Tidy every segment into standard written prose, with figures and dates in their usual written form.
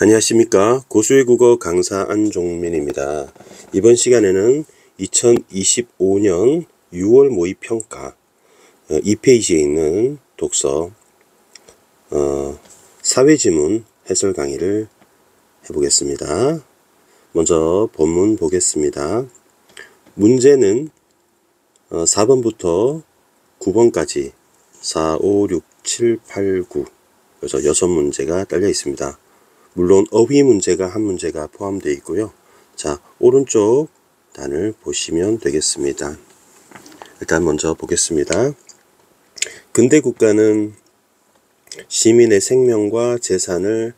안녕하십니까. 고수의 국어 강사 안종민입니다. 이번 시간에는 2025년 6월 모의평가 2페이지에 있는 독서 사회지문 해설 강의를 해보겠습니다. 먼저 본문 보겠습니다. 문제는 4번부터 9번까지 4, 5, 6, 7, 8, 9 그래서 6문제가 딸려 있습니다. 물론 어휘 문제가 한 문제가 포함되어 있고요. 자, 오른쪽 단을 보시면 되겠습니다. 일단 먼저 보겠습니다. 근대 국가는 시민의 생명과 재산을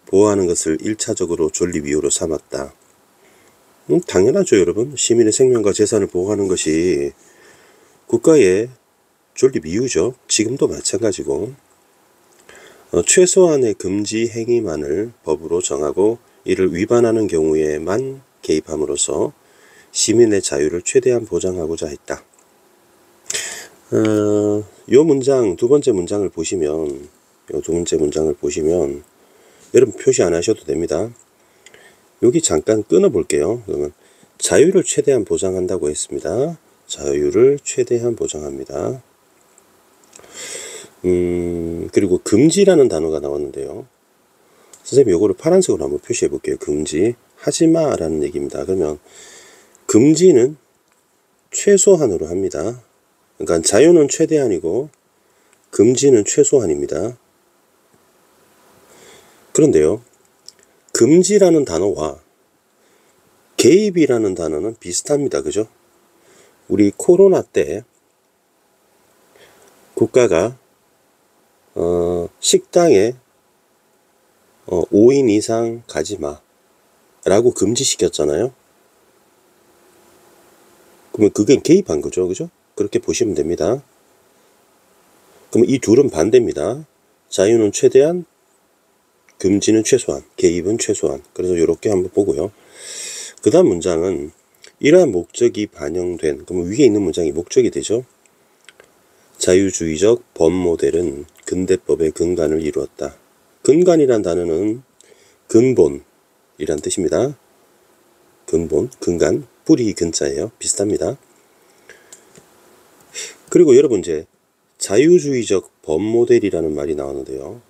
보호하는 것을 1차적으로 존립 이유로 삼았다. 당연하죠, 여러분. 시민의 생명과 재산을 보호하는 것이 국가의 존립 이유죠. 지금도 마찬가지고. 최소한의 금지 행위만을 법으로 정하고 이를 위반하는 경우에만 개입함으로써 시민의 자유를 최대한 보장하고자 했다. 요 문장, 두 번째 문장을 보시면, 여러분 표시 안 하셔도 됩니다. 여기 잠깐 끊어 볼게요. 그러면 자유를 최대한 보장한다고 했습니다. 자유를 최대한 보장합니다. 그리고 금지라는 단어가 나왔는데요. 선생님 요거를 파란색으로 한번 표시해 볼게요. 금지. 하지마 라는 얘기입니다. 그러면 금지는 최소한으로 합니다. 그러니까 자유는 최대한이고 금지는 최소한입니다. 그런데요. 금지라는 단어와 개입이라는 단어는 비슷합니다. 그죠? 우리 코로나 때 국가가 식당에 5인 이상 가지마 라고 금지시켰잖아요. 그러면 그게 개입한 거죠. 그죠? 그렇게 보시면 됩니다. 그러면 이 둘은 반대입니다. 자유는 최대한, 금지는 최소한, 개입은 최소한. 그래서 이렇게 한번 보고요. 그 다음 문장은 이러한 목적이 반영된, 그러면 위에 있는 문장이 목적이 되죠. 자유주의적 법 모델은 근대법의 근간을 이루었다. 근간이란 단어는 근본이란 뜻입니다. 근본, 근간, 뿌리 근자예요. 비슷합니다. 그리고 여러분 이제 자유주의적 법 모델이라는 말이 나오는데요.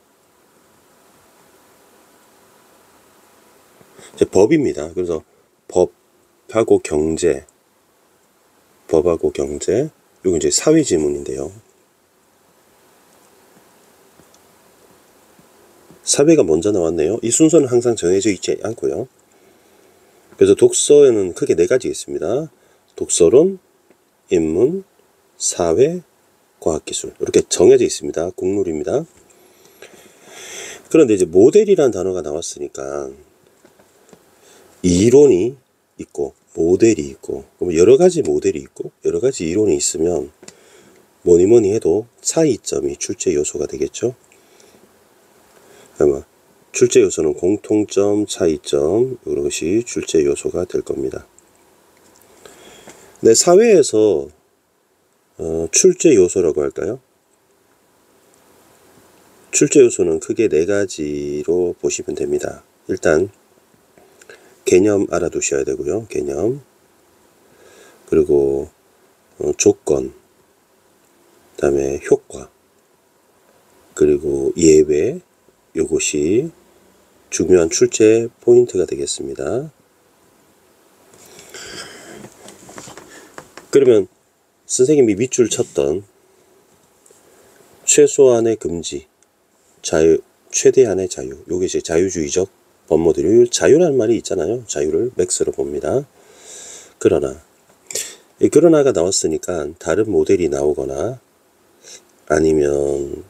이제 법입니다. 그래서 법하고 경제, 법하고 경제, 이거 이제 사회지문인데요. 사회가 먼저 나왔네요. 이 순서는 항상 정해져 있지 않고요. 그래서 독서에는 크게 4가지 있습니다. 독서론, 인문, 사회, 과학기술 이렇게 정해져 있습니다. 국룰입니다. 그런데 이제 모델이라는 단어가 나왔으니까 이론이 있고 모델이 있고 여러 가지 모델이 있고 여러 가지 이론이 있으면 뭐니 해도 차이점이 출제 요소가 되겠죠. 아마 출제 요소는 공통점, 차이점 이것이 출제 요소가 될 겁니다. 네, 사회에서 출제 요소라고 할까요? 출제 요소는 크게 4가지로 보시면 됩니다. 일단 개념 알아두셔야 되고요. 개념, 그리고 조건, 그 다음에 효과, 그리고 예외, 요것이 중요한 출제 포인트가 되겠습니다. 그러면 선생님이 밑줄 쳤던 최소한의 금지, 자유, 최대한의 자유, 요게 이제 자유주의적 법 모델. 자유라는 말이 있잖아요. 자유를 맥스로 봅니다. 그러나가 나왔으니까 다른 모델이 나오거나 아니면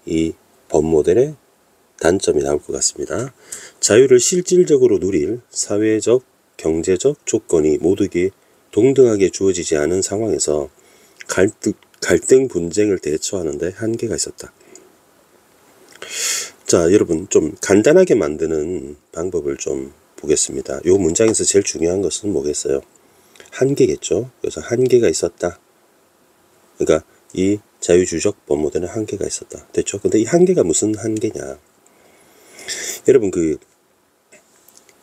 이 법 모델의 단점이 나올 것 같습니다. 자유를 실질적으로 누릴 사회적, 경제적 조건이 모두에게 동등하게 주어지지 않은 상황에서 갈등 분쟁을 대처하는데 한계가 있었다. 자, 여러분 좀 간단하게 만드는 방법을 좀 보겠습니다. 이 문장에서 제일 중요한 것은 뭐겠어요? 한계겠죠. 그래서 한계가 있었다. 그러니까 이 자유주의적 법 모델은 한계가 있었다. 됐죠? 근데 이 한계가 무슨 한계냐? 여러분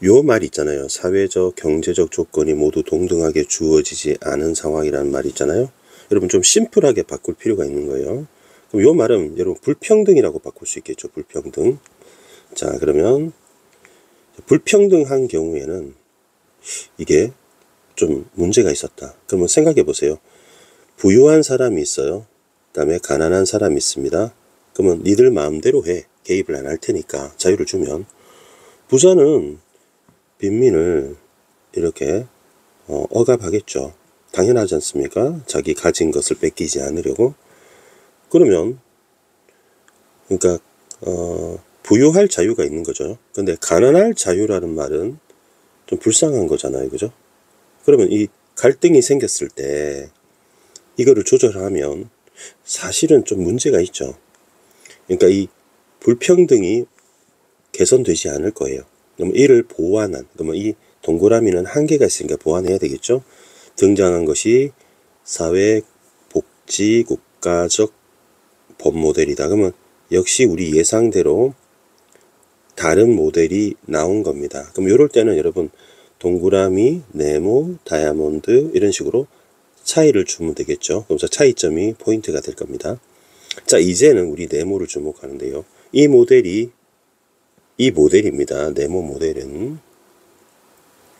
요 말 있잖아요. 사회적, 경제적 조건이 모두 동등하게 주어지지 않은 상황이라는 말 있잖아요. 여러분 좀 심플하게 바꿀 필요가 있는 거예요. 그럼 요 말은 여러분 불평등이라고 바꿀 수 있겠죠. 불평등. 자, 그러면 불평등한 경우에는 이게 좀 문제가 있었다. 그러면 생각해 보세요. 부유한 사람이 있어요. 그다음에 가난한 사람이 있습니다. 그러면 니들 마음대로 해. 개입을 안 할 테니까 자유를 주면 부자는 빈민을 이렇게 억압하겠죠. 당연하지 않습니까? 자기 가진 것을 뺏기지 않으려고. 그러면 그러니까 부유할 자유가 있는 거죠. 근데 가난할 자유라는 말은 좀 불쌍한 거잖아요. 그죠? 그러면 이 갈등이 생겼을 때 이거를 조절하면 사실은 좀 문제가 있죠. 그러니까 이 불평등이 개선되지 않을 거예요. 그러면 이를 보완한, 그러면 이 동그라미는 한계가 있으니까 보완해야 되겠죠. 등장한 것이 사회복지국가적 법 모델이다. 그러면 역시 우리 예상대로 다른 모델이 나온 겁니다. 그럼 이럴 때는 여러분 동그라미, 네모, 다이아몬드 이런 식으로 차이를 주면 되겠죠. 그래서 차이점이 포인트가 될 겁니다. 자, 이제는 우리 네모를 주목하는데요. 이 모델입니다. 네모 모델은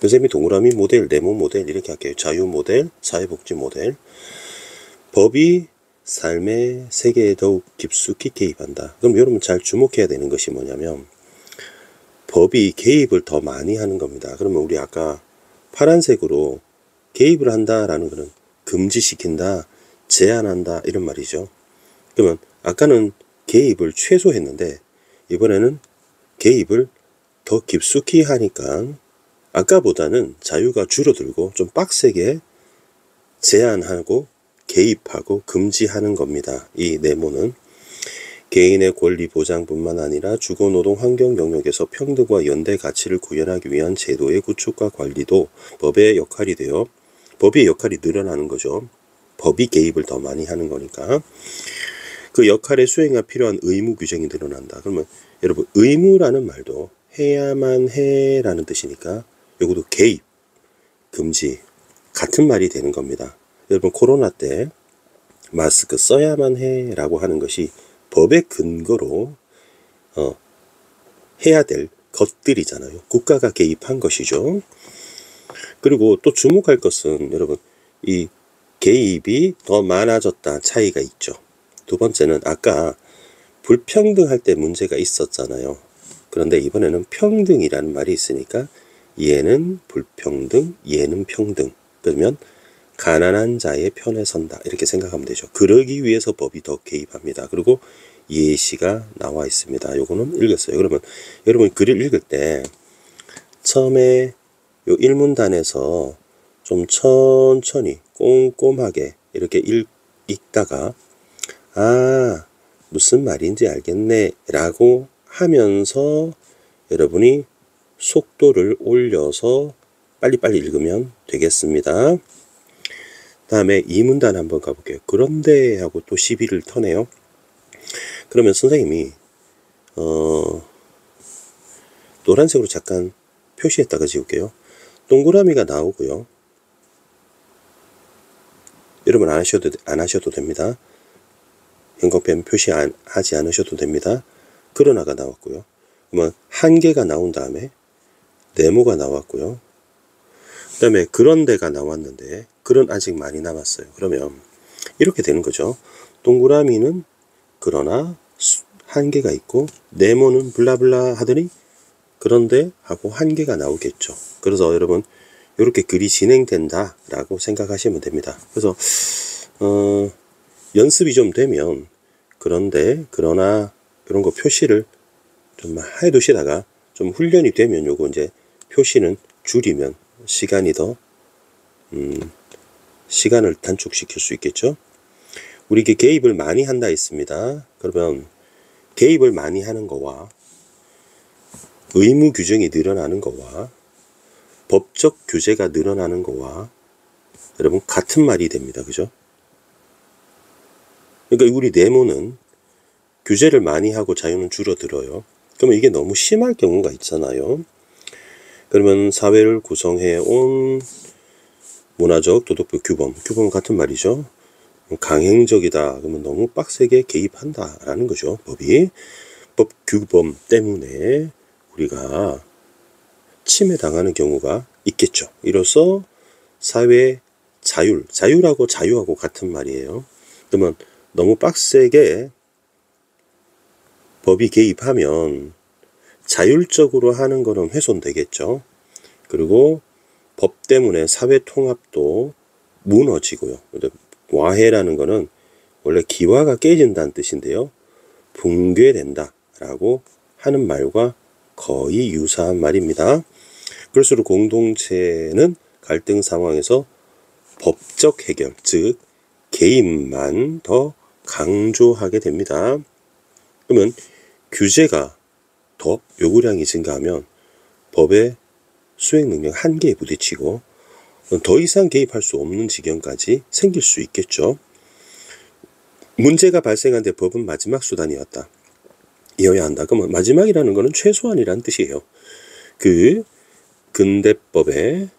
선생님이 동그라미 모델, 네모 모델 이렇게 할게요. 자유 모델, 사회복지 모델. 법이 삶의 세계에 더욱 깊숙이 개입한다. 그럼 여러분 잘 주목해야 되는 것이 뭐냐면 법이 개입을 더 많이 하는 겁니다. 그러면 우리 아까 파란색으로 개입을 한다라는 것은 금지시킨다, 제한한다 이런 말이죠. 그러면 아까는 개입을 최소했는데 이번에는 개입을 더 깊숙이 하니까 아까보다는 자유가 줄어들고 좀 빡세게 제한하고 개입하고 금지하는 겁니다. 이 네모는 개인의 권리 보장뿐만 아니라 주거노동 환경 영역에서 평등과 연대 가치를 구현하기 위한 제도의 구축과 관리도 법의 역할이 되어 법의 역할이 늘어나는 거죠. 법이 개입을 더 많이 하는 거니까 그 역할의 수행에 필요한 의무 규정이 늘어난다. 그러면 여러분 의무라는 말도 해야만 해라는 뜻이니까 이것도 개입, 금지 같은 말이 되는 겁니다. 여러분 코로나 때 마스크 써야만 해라고 하는 것이 법의 근거로 해야 될 것들이잖아요. 국가가 개입한 것이죠. 그리고 또 주목할 것은 여러분 이 개입이 더 많아졌다 차이가 있죠. 두 번째는 아까 불평등할 때 문제가 있었잖아요. 그런데 이번에는 평등이라는 말이 있으니까 얘는 불평등, 얘는 평등. 그러면 가난한 자의 편에 선다 이렇게 생각하면 되죠. 그러기 위해서 법이 더 개입합니다. 그리고 예시가 나와 있습니다. 요거는 읽었어요. 그러면 여러분 글을 읽을 때 처음에 요 일문단에서 좀 천천히 꼼꼼하게 이렇게 읽다가 아 무슨 말인지 알겠네 라고 하면서 여러분이 속도를 올려서 빨리빨리 읽으면 되겠습니다. 다음에 이 문단 한번 가볼게요. 그런데 하고 또 시비를 터네요. 그러면 선생님이 노란색으로 잠깐 표시했다가 지울게요. 동그라미가 나오고요. 여러분 안 하셔도 됩니다. 형광펜 표시하지 않으셔도 됩니다. 그러나가 나왔고요. 그러면 한 개가 나온 다음에 네모가 나왔고요. 그 다음에 그런데가 나왔는데 글은 아직 많이 남았어요. 그러면 이렇게 되는 거죠. 동그라미는 그러나 한 개가 있고 네모는 블라블라 하더니 그런데 하고 한 개가 나오겠죠. 그래서 여러분 이렇게 글이 진행된다 라고 생각하시면 됩니다. 그래서 연습이 좀 되면 그런데 그러나 이런 거 표시를 좀 해두시다가 좀 훈련이 되면 요거 이제 표시는 줄이면 시간이 더 시간을 단축시킬 수 있겠죠. 우리 이게 개입을 많이 한다 했습니다. 그러면 개입을 많이 하는 거와 의무 규정이 늘어나는 거와 법적 규제가 늘어나는 거와 여러분 같은 말이 됩니다. 그죠? 그러니까 우리 네모는 규제를 많이 하고 자유는 줄어들어요. 그러면 이게 너무 심할 경우가 있잖아요. 그러면 사회를 구성해 온 문화적 도덕적 규범 같은 말이죠. 강행적이다 그러면 너무 빡세게 개입한다 라는 거죠. 법 규범 때문에 우리가 침해당하는 경우가 있겠죠. 이로써 사회 자율하고 자유하고 같은 말이에요. 그러면 너무 빡세게 법이 개입하면 자율적으로 하는 거는 훼손되겠죠. 그리고 법 때문에 사회 통합도 무너지고요. 와해라는 거는 원래 기와가 깨진다는 뜻인데요. 붕괴된다 라고 하는 말과 거의 유사한 말입니다. 그럴수록 공동체는 갈등 상황에서 법적 해결, 즉 개입만 더 강조하게 됩니다. 그러면 규제가 더 요구량이 증가하면 법의 수행 능력 한계에 부딪히고 더 이상 개입할 수 없는 지경까지 생길 수 있겠죠. 문제가 발생한 데 법은 마지막 수단이었다. 이어야 한다. 그러면 마지막이라는 것은 최소한이라는 뜻이에요. 그 근대법의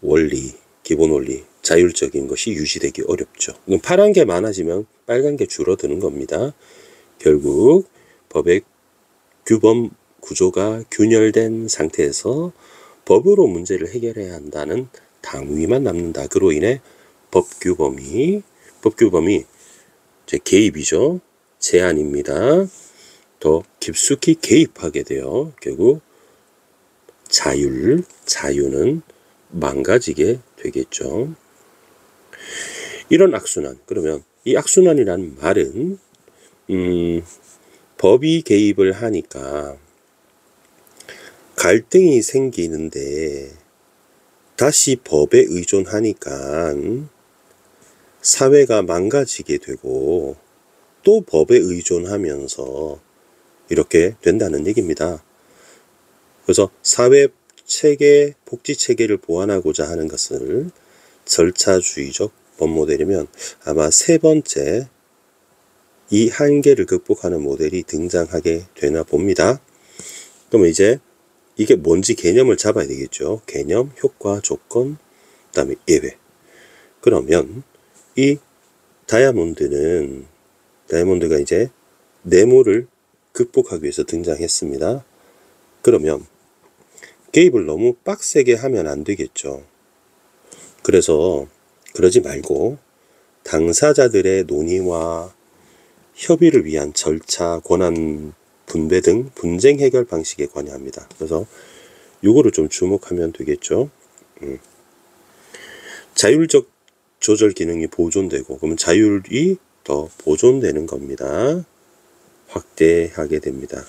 원리, 기본 원리, 자율적인 것이 유지되기 어렵죠. 그럼 파란 게 많아지면 빨간 게 줄어드는 겁니다. 결국 법의 규범 구조가 균열된 상태에서 법으로 문제를 해결해야 한다는 당위만 남는다. 그로 인해 법규범이 개입이죠. 제한입니다. 더 깊숙이 개입하게 돼요. 결국 자유는 망가지게 되겠죠. 이런 악순환. 그러면 이 악순환이라는 말은 법이 개입을 하니까 갈등이 생기는데 다시 법에 의존하니까 사회가 망가지게 되고 또 법에 의존하면서 이렇게 된다는 얘기입니다. 그래서 사회 체계, 복지 체계를 보완하고자 하는 것을 절차주의적 법 모델이면 아마 세 번째 이 한계를 극복하는 모델이 등장하게 되나 봅니다. 그러면 이제 이게 뭔지 개념을 잡아야 되겠죠. 개념, 효과, 조건, 그 다음에 예외. 그러면 이 다이아몬드가 이제 네모를 극복하기 위해서 등장했습니다. 그러면 개입을 너무 빡세게 하면 안 되겠죠. 그래서 그러지 말고 당사자들의 논의와 협의를 위한 절차, 권한 분배 등 분쟁 해결 방식에 관여합니다. 그래서 요거를 좀 주목하면 되겠죠. 자율적 조절 기능이 보존되고 그러면 자율이 더 보존되는 겁니다. 확대하게 됩니다.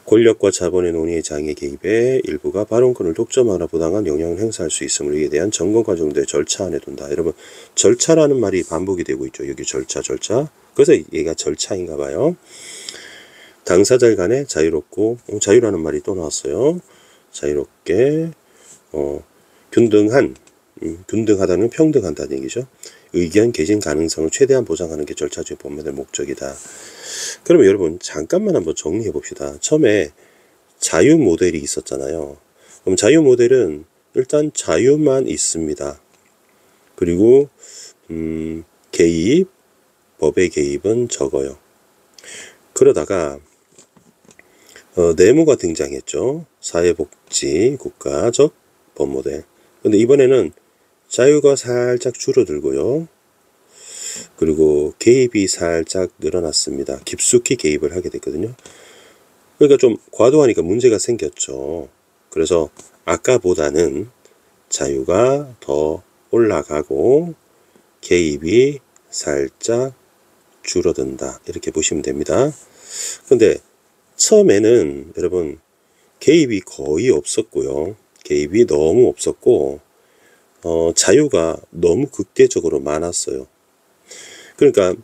권력과 자본의 논의의 장애 개입에 일부가 발언권을 독점하거나 부당한 영향을 행사할 수 있으므로 이에 대한 점검 과정들의 절차 안에 둔다. 여러분 절차라는 말이 반복이 되고 있죠. 여기 절차. 그래서 얘가 절차인가 봐요. 당사자 간에 자유롭고 자유라는 말이 또 나왔어요. 자유롭게 균등하다는 평등한다는 얘기죠. 의견 개진 가능성을 최대한 보장하는 게 절차주의 법문의 목적이다. 그러면 여러분 잠깐만 한번 정리해 봅시다. 처음에 자유 모델이 있었잖아요. 그럼 자유 모델은 일단 자유만 있습니다. 그리고 법의 개입은 적어요. 그러다가 네모가 등장했죠. 사회복지 국가적 법 모델. 근데 이번에는 자유가 살짝 줄어들고요. 그리고 개입이 살짝 늘어났습니다. 깊숙이 개입을 하게 됐거든요. 그러니까 좀 과도하니까 문제가 생겼죠. 그래서 아까보다는 자유가 더 올라가고 개입이 살짝 줄어든다. 이렇게 보시면 됩니다. 근데 처음에는 여러분 개입이 거의 없었고요. 개입이 너무 없었고 자유가 너무 극대적으로 많았어요. 그러니까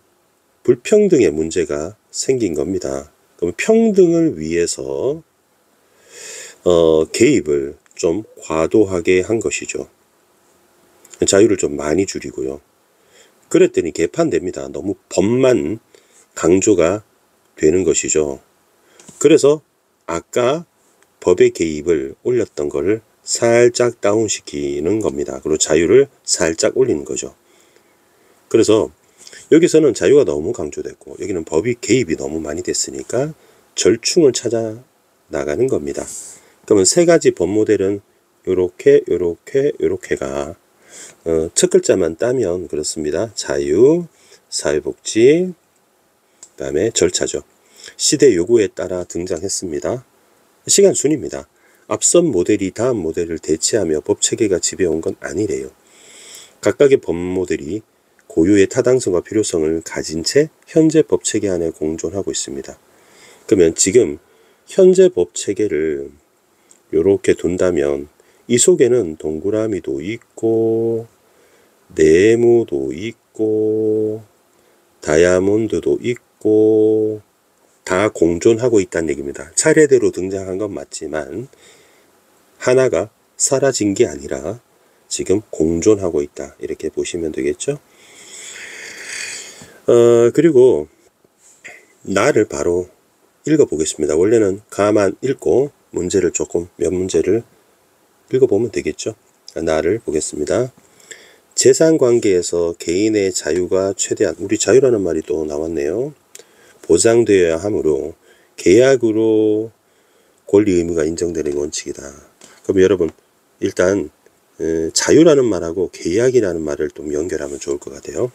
불평등의 문제가 생긴 겁니다. 그럼 평등을 위해서 개입을 좀 과도하게 한 것이죠. 자유를 좀 많이 줄이고요. 그랬더니 개판됩니다. 너무 법만 강조가 되는 것이죠. 그래서 아까 법의 개입을 올렸던 거를 살짝 다운시키는 겁니다. 그리고 자유를 살짝 올리는 거죠. 그래서 여기서는 자유가 너무 강조됐고 여기는 법이 개입이 너무 많이 됐으니까 절충을 찾아 나가는 겁니다. 그러면 세 가지 법 모델은 요렇게가 첫 글자만 따면 그렇습니다. 자유, 사회복지, 그 다음에 절차죠. 시대 요구에 따라 등장했습니다. 시간 순입니다. 앞선 모델이 다음 모델을 대체하며 법체계가 지배온 건 아니래요. 각각의 법 모델이 고유의 타당성과 필요성을 가진 채 현재 법체계 안에 공존하고 있습니다. 그러면 지금 현재 법체계를 요렇게 둔다면 이 속에는 동그라미도 있고 네모도 있고 다이아몬드도 있고 다 공존하고 있다는 얘기입니다. 차례대로 등장한 건 맞지만 하나가 사라진 게 아니라 지금 공존하고 있다. 이렇게 보시면 되겠죠. 그리고 나를 바로 읽어보겠습니다. 원래는 가만 읽고 문제를 몇 문제를 읽어보면 되겠죠. 나를 보겠습니다. 재산관계에서 개인의 자유가 최대한, 우리 자유라는 말이 또 나왔네요. 보장되어야 하므로 계약으로 권리 의무가 인정되는 원칙이다. 그럼 여러분 일단 자유라는 말하고 계약이라는 말을 좀 연결하면 좋을 것 같아요.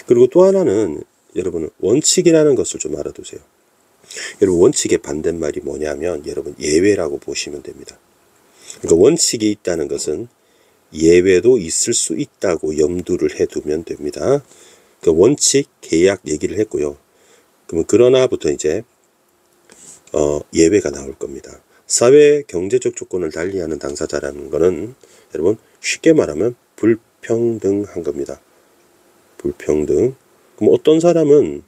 그리고 또 하나는 여러분 원칙이라는 것을 좀 알아두세요. 여러분 원칙의 반대말이 뭐냐면 여러분 예외라고 보시면 됩니다. 그러니까 원칙이 있다는 것은 예외도 있을 수 있다고 염두를 해두면 됩니다. 그 원칙, 계약 얘기를 했고요. 그러면 그러나부터 이제 예외가 나올 겁니다. 사회 경제적 조건을 달리하는 당사자라는 거는 여러분 쉽게 말하면 불평등한 겁니다. 불평등. 그럼 어떤 사람은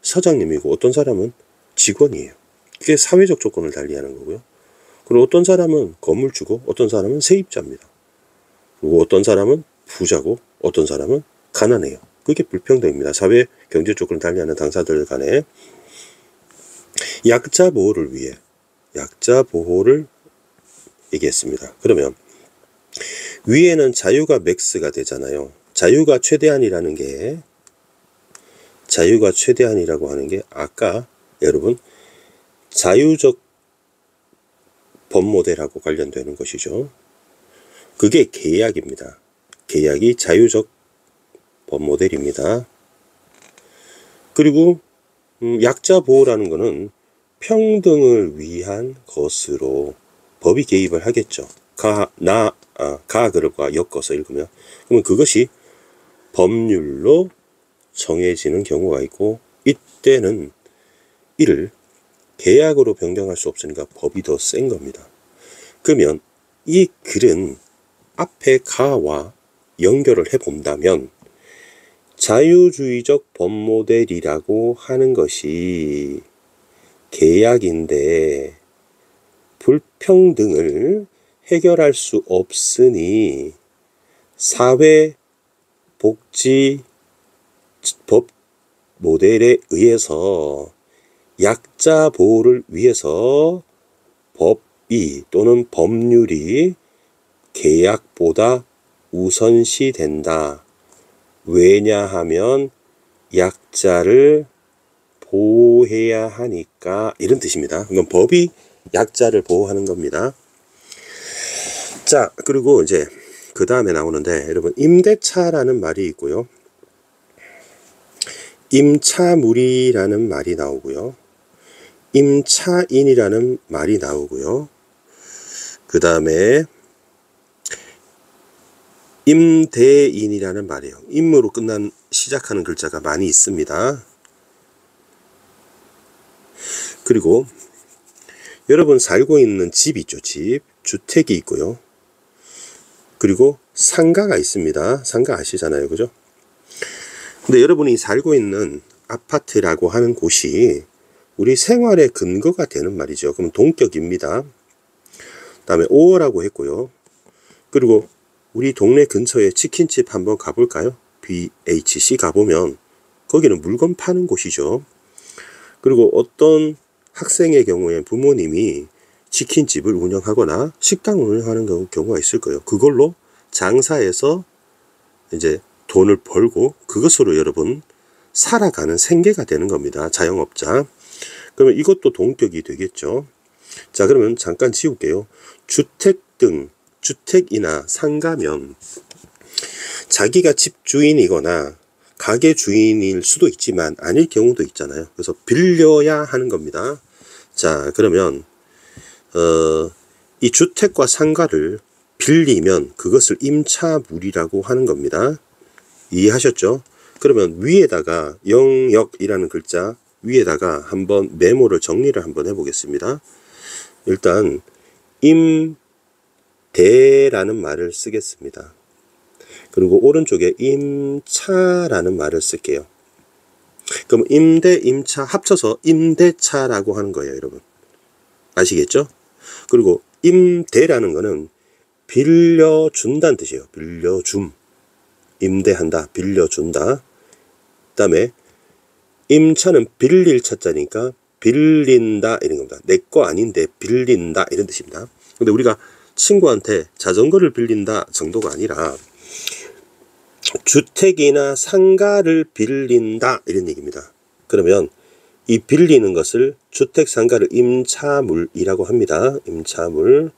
사장님이고 어떤 사람은 직원이에요. 그게 사회적 조건을 달리하는 거고요. 그리고 어떤 사람은 건물주고 어떤 사람은 세입자입니다. 그리고 어떤 사람은 부자고 어떤 사람은 가난해요. 그게 불평등입니다. 사회 경제 조건을 달리하는 당사자들 간에 약자 보호를 위해 약자 보호를 얘기했습니다. 그러면 위에는 자유가 맥스가 되잖아요. 자유가 최대한이라고 하는 게 아까 여러분 자유적 법 모델하고 관련되는 것이죠. 그게 계약입니다. 계약이 자유적 법 모델입니다. 그리고 약자 보호라는 것은 평등을 위한 것으로 법이 개입을 하겠죠. 그룹과 엮어서 읽으면 그러면 그것이 법률로 정해지는 경우가 있고 이때는 이를 계약으로 변경할 수 없으니까 법이 더 센 겁니다. 그러면 이 글은 앞에 가와 연결을 해본다면 자유주의적 법 모델이라고 하는 것이 계약인데 불평등을 해결할 수 없으니 사회복지법 모델에 의해서 약자 보호를 위해서 법이 또는 법률이 계약보다 우선시된다. 왜냐하면 약자를 보호해야 하니까 이런 뜻입니다. 그럼 법이 약자를 보호하는 겁니다. 자, 그리고 이제 그 다음에 나오는데 여러분 임대차라는 말이 있고요. 임차물이라는 말이 나오고요. 임차인이라는 말이 나오고요. 그 다음에 임대인이라는 말이에요. 임으로 시작하는 글자가 많이 있습니다. 그리고 여러분 살고 있는 집 있죠. 집, 주택이 있고요. 그리고 상가가 있습니다. 상가 아시잖아요. 그죠? 근데 여러분이 살고 있는 아파트라고 하는 곳이 우리 생활의 근거가 되는 말이죠. 그럼 동격입니다. 그 다음에 5호라고 했고요. 그리고 우리 동네 근처에 치킨집 한번 가볼까요? BHC 가보면 거기는 물건 파는 곳이죠. 그리고 어떤 학생의 경우에 부모님이 치킨집을 운영하거나 식당을 운영하는 경우가 있을 거예요. 그걸로 장사해서 이제 돈을 벌고 그것으로 여러분 살아가는 생계가 되는 겁니다. 자영업자. 그러면 이것도 동격이 되겠죠. 자, 그러면 잠깐 지울게요. 주택 등 주택이나 상가면 자기가 집주인이거나 가게 주인일 수도 있지만 아닐 경우도 있잖아요. 그래서 빌려야 하는 겁니다. 자, 그러면 이 주택과 상가를 빌리면 그것을 임차물이라고 하는 겁니다. 이해하셨죠? 그러면 위에다가 영역이라는 글자 위에다가 한번 메모를 정리를 한번 해보겠습니다. 일단 임대라는 말을 쓰겠습니다. 그리고 오른쪽에 임차라는 말을 쓸게요. 그럼 임대, 임차 합쳐서 임대차라고 하는 거예요, 여러분. 아시겠죠? 그리고 임대라는 거는 빌려준다는 뜻이에요. 빌려줌. 임대한다, 빌려준다. 그 다음에 임차는 빌릴 차자니까 빌린다 이런 겁니다. 내 거 아닌데 빌린다 이런 뜻입니다. 근데 우리가 친구한테 자전거를 빌린다 정도가 아니라 주택이나 상가를 빌린다 이런 얘기입니다. 그러면 이 빌리는 것을 주택 상가를 임차물이라고 합니다. 임차물.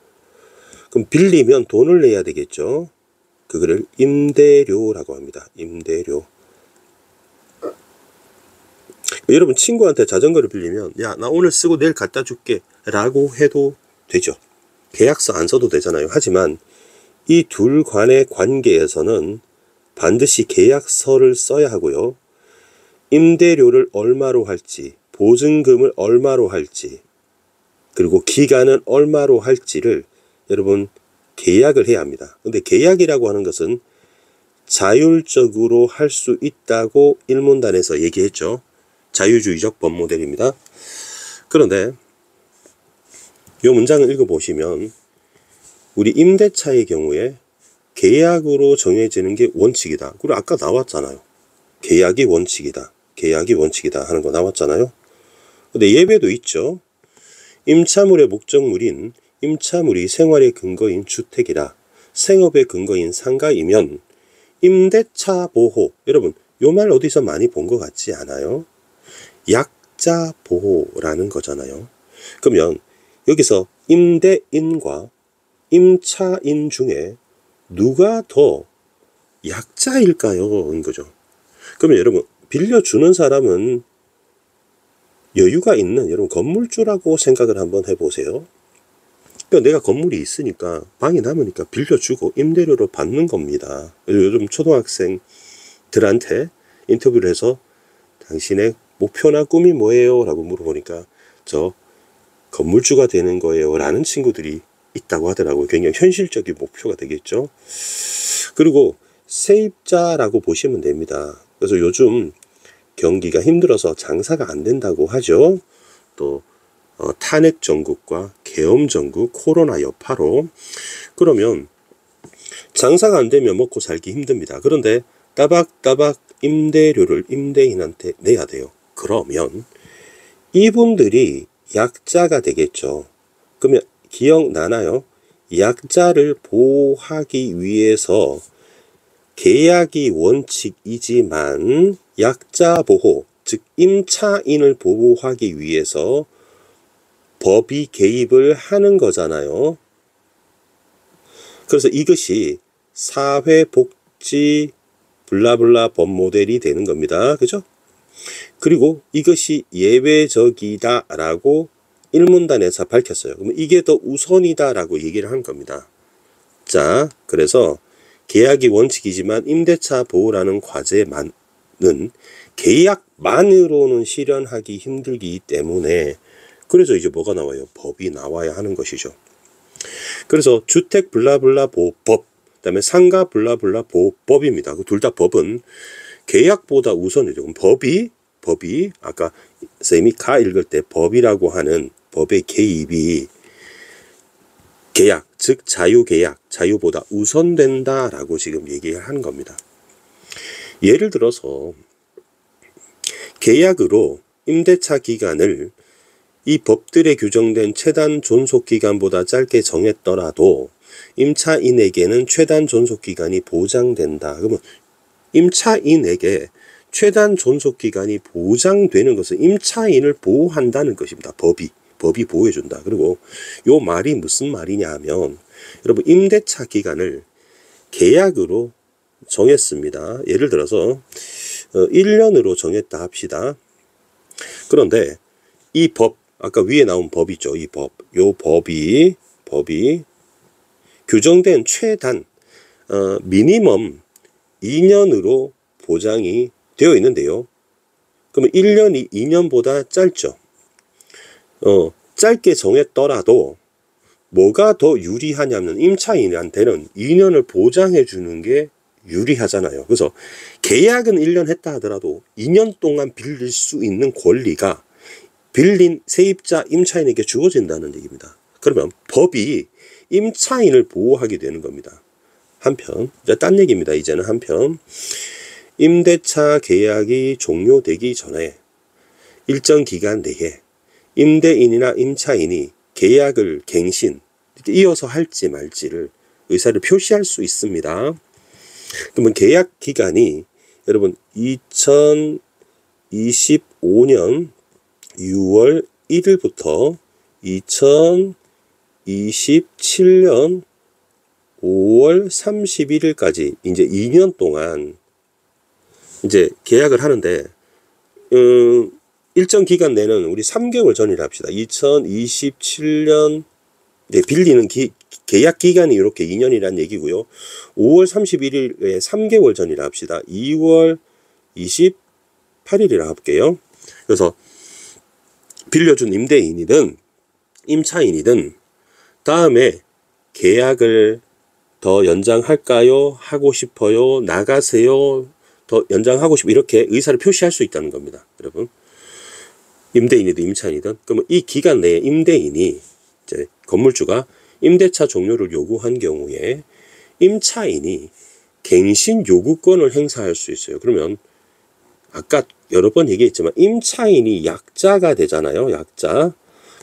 그럼 빌리면 돈을 내야 되겠죠. 그거를 임대료라고 합니다. 임대료. 여러분 친구한테 자전거를 빌리면 야, 나 오늘 쓰고 내일 갖다 줄게 라고 해도 되죠. 계약서 안 써도 되잖아요. 하지만 이 둘 간의 관계에서는 반드시 계약서를 써야 하고요. 임대료를 얼마로 할지, 보증금을 얼마로 할지, 그리고 기간은 얼마로 할지를 여러분 계약을 해야 합니다. 근데 계약이라고 하는 것은 자율적으로 할 수 있다고 일문단에서 얘기했죠. 자유주의적 법모델입니다. 그런데 이 문장을 읽어보시면 우리 임대차의 경우에 계약으로 정해지는 게 원칙이다. 그리고 아까 나왔잖아요. 계약이 원칙이다. 계약이 원칙이다 하는 거 나왔잖아요. 근데 예외도 있죠. 임차물의 목적물인 임차물이 생활의 근거인 주택이라 생업의 근거인 상가이면 임대차 보호. 여러분 요 말 어디서 많이 본 것 같지 않아요? 약자 보호라는 거잖아요. 그러면 여기서 임대인과 임차인 중에 누가 더 약자일까요? 인 거죠. 그러면 여러분 빌려주는 사람은 여유가 있는 여러분 건물주라고 생각을 한번 해보세요. 그러니까 내가 건물이 있으니까 방이 남으니까 빌려주고 임대료를 받는 겁니다. 요즘 초등학생들한테 인터뷰를 해서 당신의 목표나 꿈이 뭐예요? 라고 물어보니까 저 건물주가 되는 거예요 라는 친구들이 있다고 하더라고요. 굉장히 현실적인 목표가 되겠죠. 그리고 세입자라고 보시면 됩니다. 그래서 요즘 경기가 힘들어서 장사가 안 된다고 하죠. 또 탄핵 정국과 계엄 정국, 코로나 여파로. 그러면 장사가 안 되면 먹고 살기 힘듭니다. 그런데 따박따박 임대료를 임대인한테 내야 돼요. 그러면 이분들이 약자가 되겠죠. 그러면 기억나나요? 약자를 보호하기 위해서 계약이 원칙이지만 약자 보호, 즉 임차인을 보호하기 위해서 법이 개입을 하는 거잖아요. 그래서 이것이 사회복지 블라블라 법 모델이 되는 겁니다. 그죠? 그리고 이것이 예외적이다 라고 일문단에서 밝혔어요. 그러면 이게 더 우선이다 라고 얘기를 한 겁니다. 자, 그래서 계약이 원칙이지만 임대차 보호라는 과제만은 계약만으로는 실현하기 힘들기 때문에 그래서 이제 뭐가 나와요? 법이 나와야 하는 것이죠. 그래서 주택 블라블라 보호법, 그 다음에 상가 블라블라 보호법입니다. 그 둘 다 법은 계약보다 우선이죠. 그럼 법이 아까 쌤이 가 읽을 때 법이라고 하는 법의 개입이 계약, 즉 자유계약, 자유보다 우선된다라고 지금 얘기를 하는 겁니다. 예를 들어서 계약으로 임대차 기간을 이 법들에 규정된 최단 존속기간보다 짧게 정했더라도 임차인에게는 최단 존속기간이 보장된다. 그러면 임차인에게 최단 존속기간이 보장되는 것은 임차인을 보호한다는 것입니다. 법이 보호해준다. 그리고 요 말이 무슨 말이냐 하면, 여러분, 임대차 기간을 계약으로 정했습니다. 예를 들어서 1년으로 정했다 합시다. 그런데 이 법, 아까 위에 나온 법 있죠. 이 법, 요 법이 규정된 최단 미니멈 2년으로 보장이 되어 있는데요. 그러면 1년이 2년보다 짧죠. 짧게 정했더라도 뭐가 더 유리하냐면 임차인한테는 2년을 보장해 주는 게 유리하잖아요. 그래서 계약은 1년 했다 하더라도 2년 동안 빌릴 수 있는 권리가 빌린 세입자 임차인에게 주어진다는 얘기입니다. 그러면 법이 임차인을 보호하게 되는 겁니다. 한편, 딴 얘기입니다. 이제는 한편, 임대차 계약이 종료되기 전에 일정 기간 내에 임대인이나 임차인이 계약을 갱신, 이어서 할지 말지를 의사를 표시할 수 있습니다. 그러면 계약 기간이 여러분 2025년 6월 1일부터 2027년 5월 31일까지 이제 2년 동안 이제 계약을 하는데, 일정 기간 내는 우리 3개월 전이라 합시다. 2027년 이제 빌리는 계약 기간이 이렇게 2년이란 얘기고요. 5월 31일에 3개월 전이라 합시다. 2월 28일이라 할게요. 그래서 빌려준 임대인이든 임차인이든 다음에 계약을 더 연장할까요? 하고 싶어요? 나가세요? 더 연장하고 싶어? 이렇게 의사를 표시할 수 있다는 겁니다. 여러분, 임대인이든 임차인이든. 그러면 이 기간 내에 임대인이, 이제 건물주가 임대차 종료를 요구한 경우에 임차인이 갱신 요구권을 행사할 수 있어요. 그러면 아까 여러 번 얘기했지만 임차인이 약자가 되잖아요. 약자.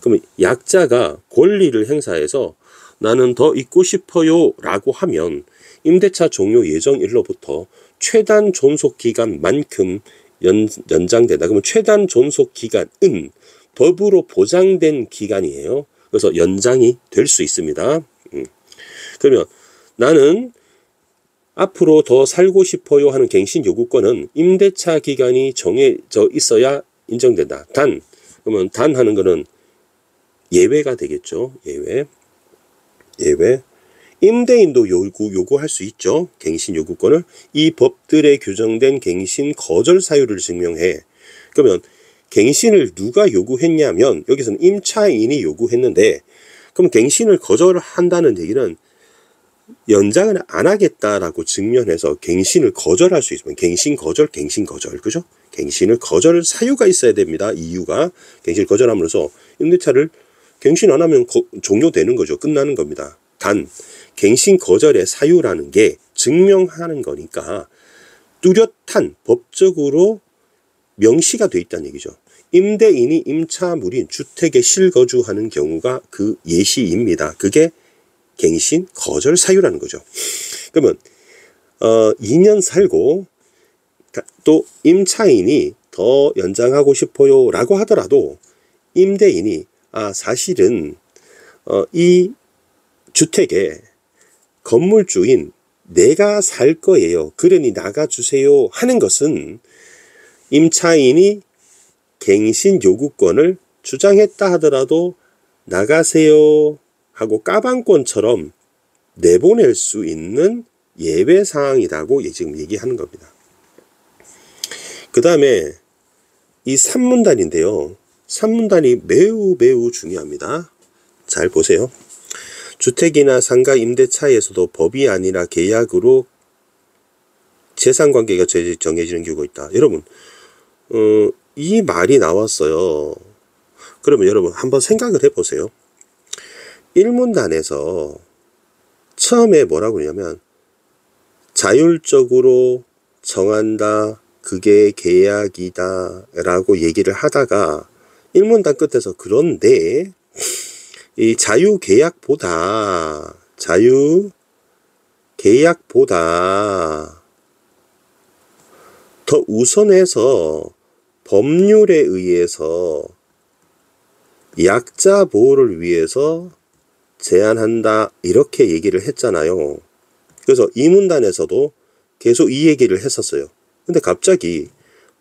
그러면 약자가 권리를 행사해서 나는 더 있고 싶어요 라고 하면 임대차 종료 예정일로부터 최단 존속기간만큼 연장된다. 그러면 최단 존속기간은 법으로 보장된 기간이에요. 그래서 연장이 될 수 있습니다. 그러면 나는 앞으로 더 살고 싶어요 하는 갱신 요구권은 임대차 기간이 정해져 있어야 인정된다. 그러면 단 하는 거는 예외가 되겠죠. 예외. 임대인도 요구할 수 있죠. 갱신 요구권을. 이 법들에 규정된 갱신 거절 사유를 증명해. 그러면 갱신을 누가 요구했냐면 여기서는 임차인이 요구했는데, 그럼 갱신을 거절한다는 얘기는 연장을 안 하겠다라고 증명해서 갱신을 거절할 수 있으면 갱신 거절, 그죠? 갱신을 거절 사유가 있어야 됩니다. 이유가 갱신을 거절함으로써 임대차를 갱신 안 하면 종료되는 거죠. 끝나는 겁니다. 단 갱신 거절의 사유라는 게 증명하는 거니까 뚜렷한 법적으로 명시가 돼 있다는 얘기죠. 임대인이 임차물인 주택에 실거주하는 경우가 그 예시입니다. 그게 갱신 거절 사유라는 거죠. 그러면 2년 살고 또 임차인이 더 연장하고 싶어요 라고 하더라도 임대인이 사실은 이 주택에 건물주인 내가 살 거예요. 그러니 나가주세요 하는 것은 임차인이 갱신 요구권을 주장했다 하더라도 나가세요 하고 까방권처럼 내보낼 수 있는 예외 사항이라고 지금 얘기하는 겁니다. 그 다음에 이 3문단인데요. 3문단이 매우 중요합니다. 잘 보세요. 주택이나 상가 임대차에서도 법이 아니라 계약으로 재산관계가 정해지는 경우가 있다. 여러분, 이 말이 나왔어요. 그러면 여러분 한번 생각을 해보세요. 1문단에서 처음에 뭐라고 그러냐면 자율적으로 정한다, 그게 계약이다 라고 얘기를 하다가 1문단 끝에서 그런데 이 자유계약보다 더 우선해서 법률에 의해서 약자 보호를 위해서 제한한다 이렇게 얘기를 했잖아요. 그래서 이 문단에서도 계속 이 얘기를 했었어요. 근데 갑자기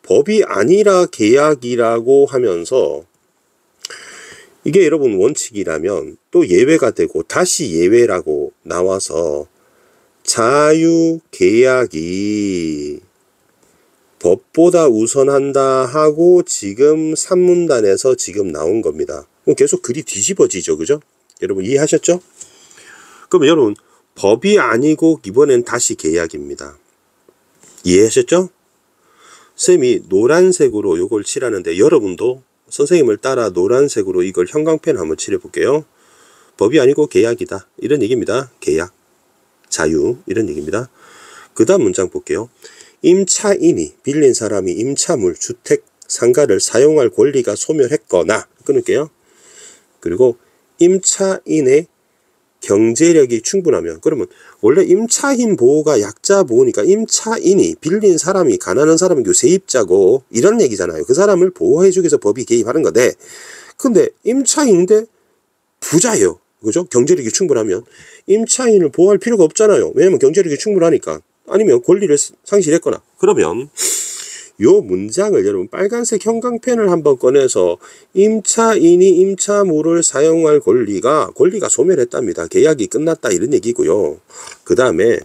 법이 아니라 계약이라고 하면서 이게 여러분 원칙이라면 또 예외가 되고 다시 예외라고 나와서 자유계약이 법보다 우선한다 하고 지금 3문단에서 지금 나온 겁니다. 계속 글이 뒤집어지죠. 그죠? 여러분 이해하셨죠? 그럼 여러분 법이 아니고 이번엔 다시 계약입니다. 이해하셨죠? 쌤이 노란색으로 요걸 칠하는데 여러분도 선생님을 따라 노란색으로 이걸 형광펜 한번 칠해볼게요. 법이 아니고 계약이다. 이런 얘기입니다. 계약, 자유 이런 얘기입니다. 그 다음 문장 볼게요. 임차인이 빌린 사람이 임차물, 주택, 상가를 사용할 권리가 소멸했거나 끊을게요. 그리고 임차인의 경제력이 충분하면 그러면 원래 임차인 보호가 약자 보호니까 임차인이 빌린 사람이 가난한 사람이고 세입자고 이런 얘기잖아요. 그 사람을 보호해주기 위해서 법이 개입하는 건데 근데 임차인인데 부자예요. 그죠? 경제력이 충분하면 임차인을 보호할 필요가 없잖아요. 왜냐면 경제력이 충분하니까. 아니면 권리를 상실했거나 그러면 요 문장을 여러분 빨간색 형광펜을 한번 꺼내서 임차인이 임차물을 사용할 권리가 소멸했답니다. 계약이 끝났다 이런 얘기고요. 그 다음에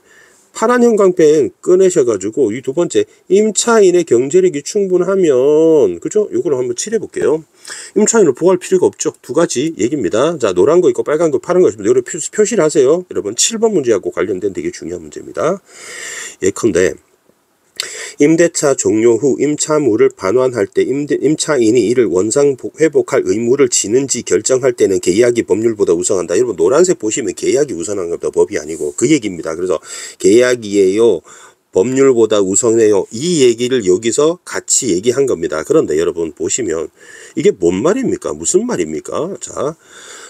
파란 형광펜 꺼내셔가지고 이 두 번째 임차인의 경제력이 충분하면 그죠? 요걸 한번 칠해 볼게요. 임차인을 보호할 필요가 없죠. 두 가지 얘기입니다. 자 노란 거 있고 빨간 거 파란 거 있습니다. 이걸 표시를 하세요. 여러분 7번 문제하고 관련된 되게 중요한 문제입니다. 예컨대 임대차 종료 후 임차물을 반환할 때 임차인이 이를 원상 회복할 의무를 지는지 결정할 때는 계약이 법률보다 우선한다. 여러분 노란색 보시면 계약이 우선한 겁니다. 법이 아니고 그 얘기입니다. 그래서 계약이에요. 법률보다 우선해요. 이 얘기를 여기서 같이 얘기한 겁니다. 그런데 여러분 보시면 이게 뭔 말입니까? 무슨 말입니까?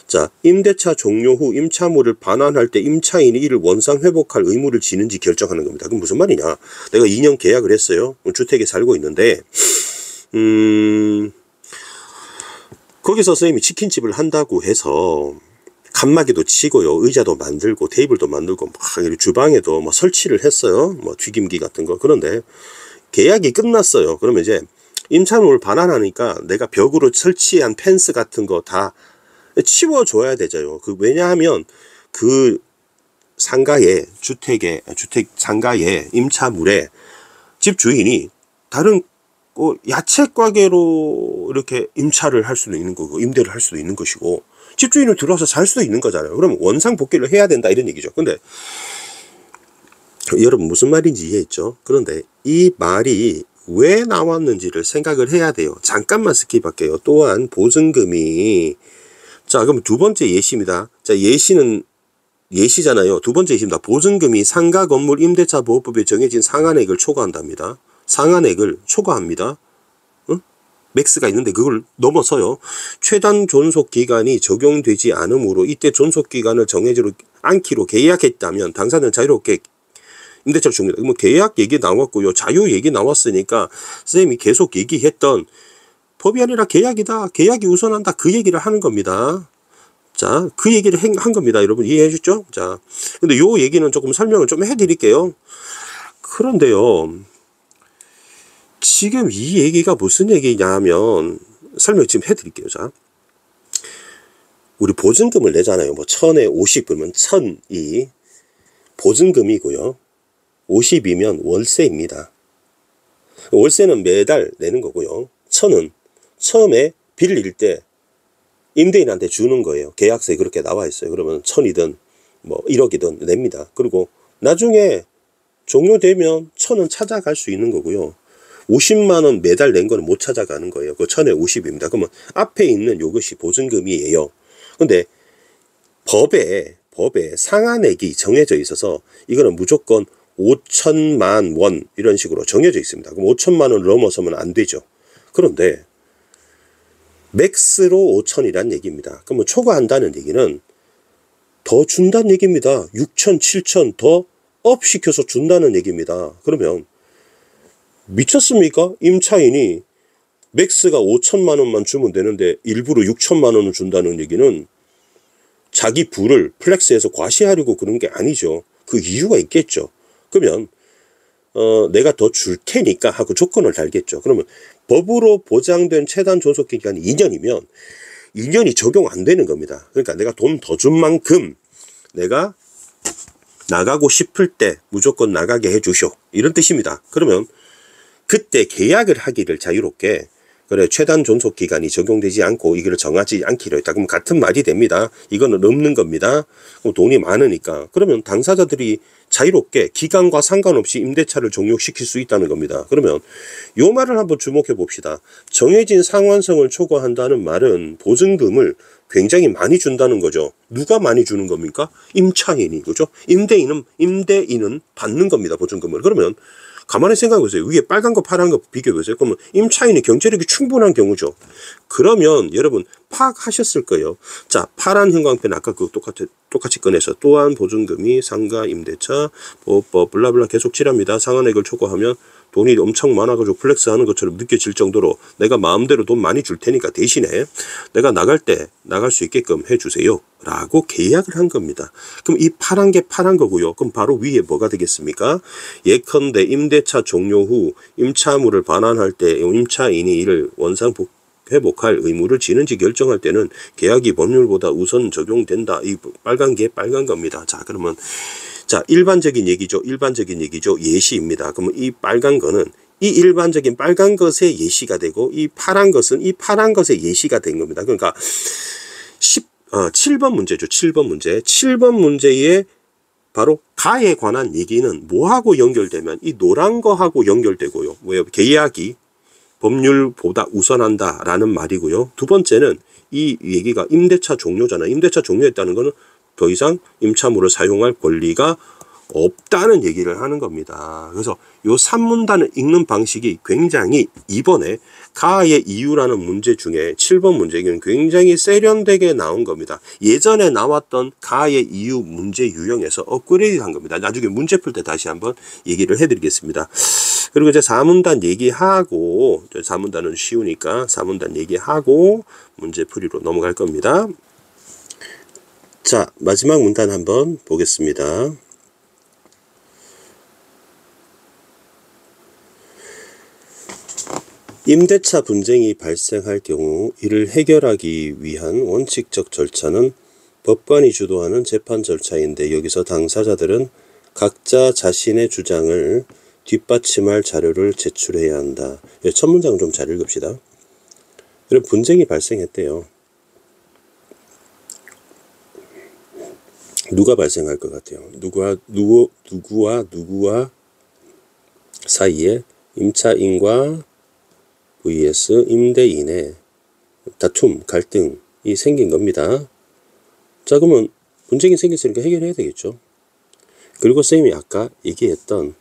자, 임대차 종료 후 임차물을 반환할 때 임차인이 이를 원상 회복할 의무를 지는지 결정하는 겁니다. 그럼 무슨 말이냐? 내가 2년 계약을 했어요. 주택에 살고 있는데 거기서 선생님이 치킨집을 한다고 해서 칸막이도 치고요, 의자도 만들고 테이블도 만들고 막 주방에도 뭐 설치를 했어요. 뭐 튀김기 같은 거. 그런데 계약이 끝났어요. 그러면 이제 임차물을 반환하니까 내가 벽으로 설치한 펜스 같은 거 다 치워줘야 되죠. 왜냐하면 그 상가에 주택 상가에 임차물에 집 주인이 다른 야채 가게로 이렇게 임차를 할 수도 있는 거고 임대를 할 수도 있는 것이고 집주인은 들어와서 살 수도 있는 거잖아요. 그러면 원상 복귀를 해야 된다 이런 얘기죠. 근데 여러분 무슨 말인지 이해했죠? 그런데 이 말이 왜 나왔는지를 생각을 해야 돼요. 잠깐만 스킵할게요. 또한 보증금이 자 그럼 두 번째 예시입니다. 자 예시는 예시잖아요. 두 번째 예시입니다. 보증금이 상가 건물 임대차 보호법에 정해진 상한액을 초과한답니다. 상한액을 초과합니다. 맥스가 있는데 그걸 넘어서요. 최단 존속기간이 적용되지 않으므로 이때 존속기간을 정해지지 않기로 계약했다면 당사자는 자유롭게 임대차를 줍니다. 뭐 계약 얘기 나왔고요. 자유 얘기 나왔으니까 선생님이 계속 얘기했던 법이 아니라 계약이다. 계약이 우선한다. 그 얘기를 하는 겁니다. 자, 그 얘기를 한 겁니다. 여러분 이해해 주셨죠? 자, 근데 요 얘기는 조금 설명을 좀 해드릴게요. 그런데요. 지금 이 얘기가 무슨 얘기냐면 설명 지금 해드릴게요. 자, 우리 보증금을 내잖아요. 뭐 1000에 50 그러면 1000이 보증금이고요. 50이면 월세입니다. 월세는 매달 내는 거고요. 1000은 처음에 빌릴 때 임대인한테 주는 거예요. 계약서에 그렇게 나와 있어요. 그러면 1000이든 뭐 1억이든 냅니다. 그리고 나중에 종료되면 1000은 찾아갈 수 있는 거고요. 50만 원 매달 낸 거는 못 찾아가는 거예요. 그 1000에 50입니다. 그러면 앞에 있는 요것이 보증금이에요. 근데 법에 상한액이 정해져 있어서 이거는 무조건 5천만 원 이런 식으로 정해져 있습니다. 그럼 5천만 원을 넘어서면 안 되죠. 그런데 맥스로 5천이란 얘기입니다. 그러면 초과한다는 얘기는 더 준다는 얘기입니다. 6천, 7천 더 업시켜서 준다는 얘기입니다. 그러면 미쳤습니까? 임차인이 맥스가 5천만 원만 주면 되는데 일부러 6천만 원을 준다는 얘기는 자기 부를 플렉스해서 과시하려고 그런 게 아니죠. 그 이유가 있겠죠. 그러면 내가 더 줄 테니까 하고 조건을 달겠죠. 그러면 법으로 보장된 최단 존속 기간이 2년이면 2년이 적용 안 되는 겁니다. 그러니까 내가 돈 더 준 만큼 내가 나가고 싶을 때 무조건 나가게 해주쇼, 이런 뜻입니다. 그러면 그때 계약을 하기를 자유롭게, 그래 최단 존속 기간이 적용되지 않고 이걸 정하지 않기로 했다. 그럼 같은 말이 됩니다. 이거는 없는 겁니다. 그럼 돈이 많으니까. 그러면 당사자들이 자유롭게 기간과 상관없이 임대차를 종료시킬 수 있다는 겁니다. 그러면 요 말을 한번 주목해 봅시다. 정해진 상환성을 초과한다는 말은 보증금을 굉장히 많이 준다는 거죠. 누가 많이 주는 겁니까? 임차인이, 그죠? 임대인은 받는 겁니다. 보증금을. 그러면 가만히 생각해 보세요. 위에 빨간 거 파란 거 비교해 보세요. 그러면 임차인이 경제력이 충분한 경우죠. 그러면 여러분 파악하셨을 거예요. 자, 파란 형광펜 아까 그 똑같이 꺼내서 또한 보증금이 상가 임대차 블라블라 계속 칠합니다. 상한액을 초과하면 돈이 엄청 많아가지고 플렉스하는 것처럼 느껴질 정도로 내가 마음대로 돈 많이 줄 테니까 대신에 내가 나갈 때 나갈 수 있게끔 해주세요 라고 계약을 한 겁니다. 그럼 이 파란 게 파란 거고요. 그럼 바로 위에 뭐가 되겠습니까? 예컨대 임대차 종료 후 임차물을 반환할 때 임차인이 이를 회복할 의무를 지는지 결정할 때는 계약이 법률보다 우선 적용된다. 이 빨간 게 빨간 겁니다. 자, 그러면 자, 일반적인 얘기죠. 예시입니다. 그러면 이 빨간 거는 이 일반적인 빨간 것의 예시가 되고 이 파란 것은 이 파란 것의 예시가 된 겁니다. 그러니까 7번 문제죠. 7번 문제. 7번 문제에 바로 가에 관한 얘기는 뭐하고 연결되면 이 노란 거하고 연결되고요. 왜요? 계약이 법률보다 우선한다라는 말이고요. 두 번째는 이 얘기가 임대차 종료잖아요. 임대차 종료했다는 거는 더 이상 임차물을 사용할 권리가 없다는 얘기를 하는 겁니다. 그래서 요 3문단을 읽는 방식이 굉장히 이번에 가의 이유라는 문제 중에 7번 문제는 굉장히 세련되게 나온 겁니다. 예전에 나왔던 가의 이유 문제 유형에서 업그레이드한 겁니다. 나중에 문제 풀 때 다시 한번 얘기를 해드리겠습니다. 그리고 이제 4문단 얘기하고, 4문단은 쉬우니까 4문단 얘기하고 문제 풀이로 넘어갈 겁니다. 자, 마지막 문단 한번 보겠습니다. 임대차 분쟁이 발생할 경우 이를 해결하기 위한 원칙적 절차는 법관이 주도하는 재판 절차인데 여기서 당사자들은 각자 자신의 주장을 뒷받침할 자료를 제출해야 한다. 첫 문장 좀 잘 읽읍시다. 여러분, 분쟁이 발생했대요. 누가 발생할 것 같아요? 누구와 사이에 임차인과 vs 임대인의 다툼, 갈등이 생긴 겁니다. 자, 그러면 분쟁이 생겼으니까 해결해야 되겠죠. 그리고 선생님이 아까 얘기했던,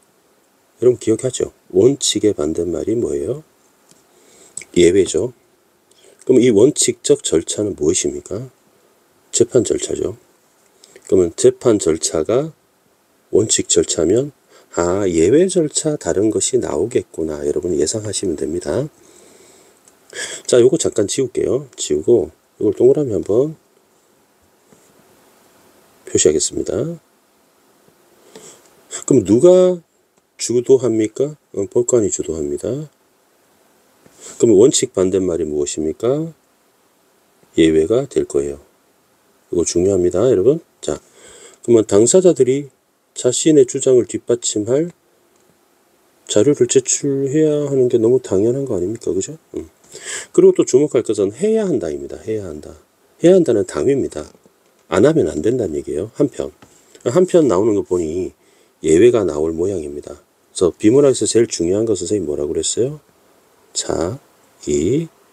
여러분 기억하죠? 원칙의 반대말이 뭐예요? 예외죠. 그럼 이 원칙적 절차는 무엇입니까? 재판 절차죠. 그러면 재판 절차가 원칙 절차면 예외 절차 다른 것이 나오겠구나. 여러분 예상하시면 됩니다. 자, 요거 잠깐 지울게요. 지우고 이걸 동그라미 한번 표시하겠습니다. 그럼 누가 주도합니까? 법관이 주도합니다. 그럼 원칙 반대말이 무엇입니까? 예외가 될 거예요. 이거 중요합니다, 여러분. 자, 그러면 당사자들이 자신의 주장을 뒷받침할 자료를 제출해야 하는 게 너무 당연한 거 아닙니까? 그죠? 그리고 또 주목할 것은 해야 한다입니다. 해야 한다. 해야 한다는 당위입니다. 안 하면 안 된다는 얘기예요. 한편 나오는 거 보니 예외가 나올 모양입니다. 그래서 비문학에서 제일 중요한 거 선생님이 뭐라고 그랬어요?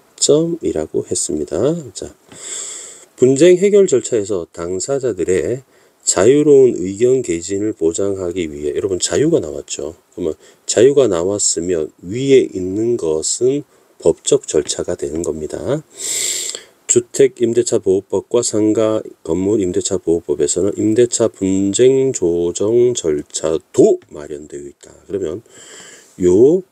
차이점이라고 했습니다. 자, 분쟁 해결 절차에서 당사자들의 자유로운 의견 개진을 보장하기 위해, 여러분 자유가 나왔죠. 그러면 자유가 나왔으면 위에 있는 것은 법적 절차가 되는 겁니다. 주택임대차보호법과 상가 건물임대차보호법에서는 임대차 분쟁 조정 절차도 마련되어 있다. 그러면 요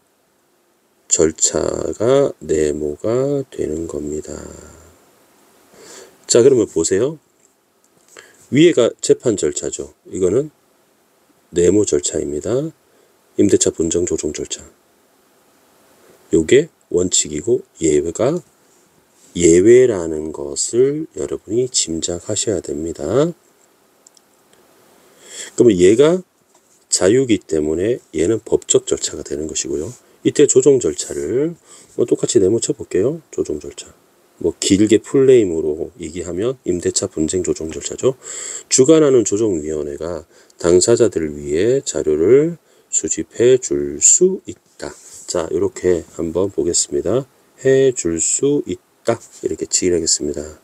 절차가 네모가 되는 겁니다. 자, 그러면 보세요. 위에가 재판 절차죠. 이거는 네모 절차입니다. 임대차 분쟁 조정 절차. 요게 원칙이고 예외가 예외라는 것을 여러분이 짐작하셔야 됩니다. 그러면 얘가 자유이기 때문에 얘는 법적 절차가 되는 것이고요. 이때 조정 절차를 똑같이 네모 쳐볼게요. 조정 절차. 길게 풀네임으로 얘기하면 임대차 분쟁 조정 절차죠. 주관하는 조정위원회가 당사자들을 위해 자료를 수집해 줄 수 있다. 자, 이렇게 한번 보겠습니다. 해 줄 수 있다. 이렇게 칠하겠습니다.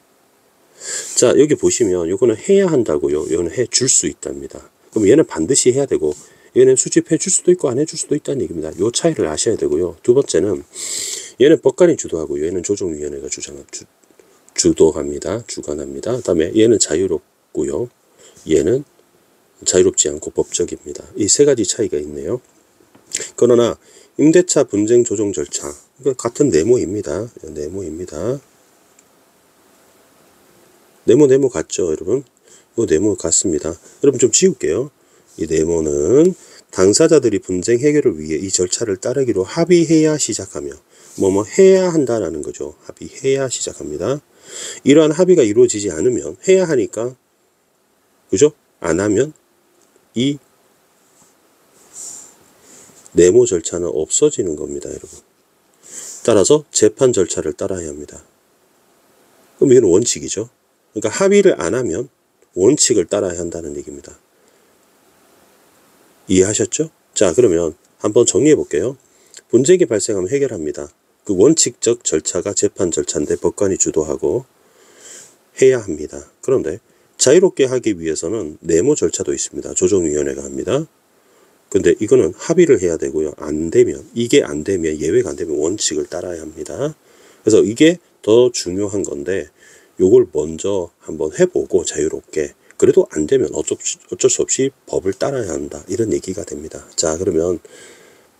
자, 여기 보시면 이거는 해야 한다고요. 이거는 해 줄 수 있답니다. 그럼 얘는 반드시 해야 되고 얘는 수집해 줄 수도 있고 안 해 줄 수도 있다는 얘기입니다. 이 차이를 아셔야 되고요. 두 번째는 얘는 법관이 주도하고 얘는 조정위원회가 주도합니다. 주관합니다. 그 다음에 얘는 자유롭고요. 얘는 자유롭지 않고 법적입니다. 이 세 가지 차이가 있네요. 그러나 임대차 분쟁 조정 절차 같은 네모입니다. 네모입니다. 네모 같죠, 여러분? 이 네모 같습니다. 여러분 좀 지울게요. 이 네모는 당사자들이 분쟁 해결을 위해 이 절차를 따르기로 합의해야 시작하며 뭐뭐 해야 한다라는 거죠. 합의해야 시작합니다. 이러한 합의가 이루어지지 않으면 해야 하니까 그죠? 안 하면 이 네모 절차는 없어지는 겁니다, 여러분. 따라서 재판 절차를 따라야 합니다. 그럼 이건 원칙이죠. 그러니까 합의를 안 하면 원칙을 따라야 한다는 얘기입니다. 이해하셨죠? 자, 그러면 한번 정리해 볼게요. 분쟁이 발생하면 해결합니다. 그 원칙적 절차가 재판 절차인데 법관이 주도하고 해야 합니다. 그런데 자유롭게 하기 위해서는 네모 절차도 있습니다. 조정위원회가 합니다. 근데 이거는 합의를 해야 되고요. 안 되면, 이게 안 되면, 예외가 안 되면 원칙을 따라야 합니다. 그래서 이게 더 중요한 건데 요걸 먼저 한번 해보고 자유롭게 그래도 안 되면 어쩔 수 없이 법을 따라야 한다. 이런 얘기가 됩니다. 자, 그러면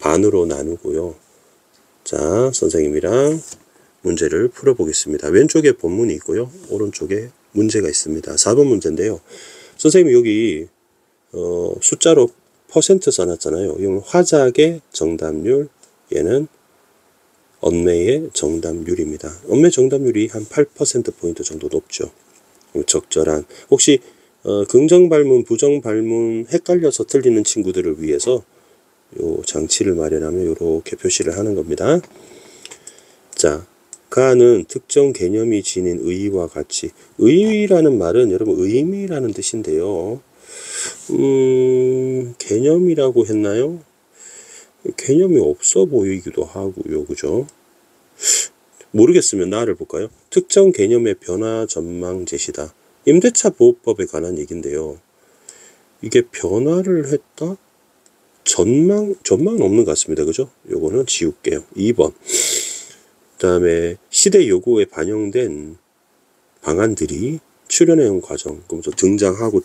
반으로 나누고요. 자, 선생님이랑 문제를 풀어보겠습니다. 왼쪽에 본문이 있고요. 오른쪽에 문제가 있습니다. 4번 문제인데요. 선생님이 여기 숫자로 퍼센트 써놨잖아요. 이건 화작의 정답률, 얘는 언매의 정답률입니다. 언매 정답률이 한 8%포인트 정도 높죠. 적절한. 혹시 긍정 발문, 부정 발문 헷갈려서 틀리는 친구들을 위해서 요 장치를 마련하면 이렇게 표시를 하는 겁니다. 자, 가는 특정 개념이 지닌 의의와 같이. 의의라는 말은 여러분 의미라는 뜻인데요. 개념이라고 했나요? 개념이 없어 보이기도 하고요. 그죠? 모르겠으면 나를 볼까요? 특정 개념의 변화 전망 제시다. 임대차 보호법에 관한 얘기인데요. 이게 변화를 했다? 전망은 없는 것 같습니다. 그죠? 요거는 지울게요. 2번. 그 다음에 시대 요구에 반영된 방안들이 출현해온 과정. 그러면서 등장하고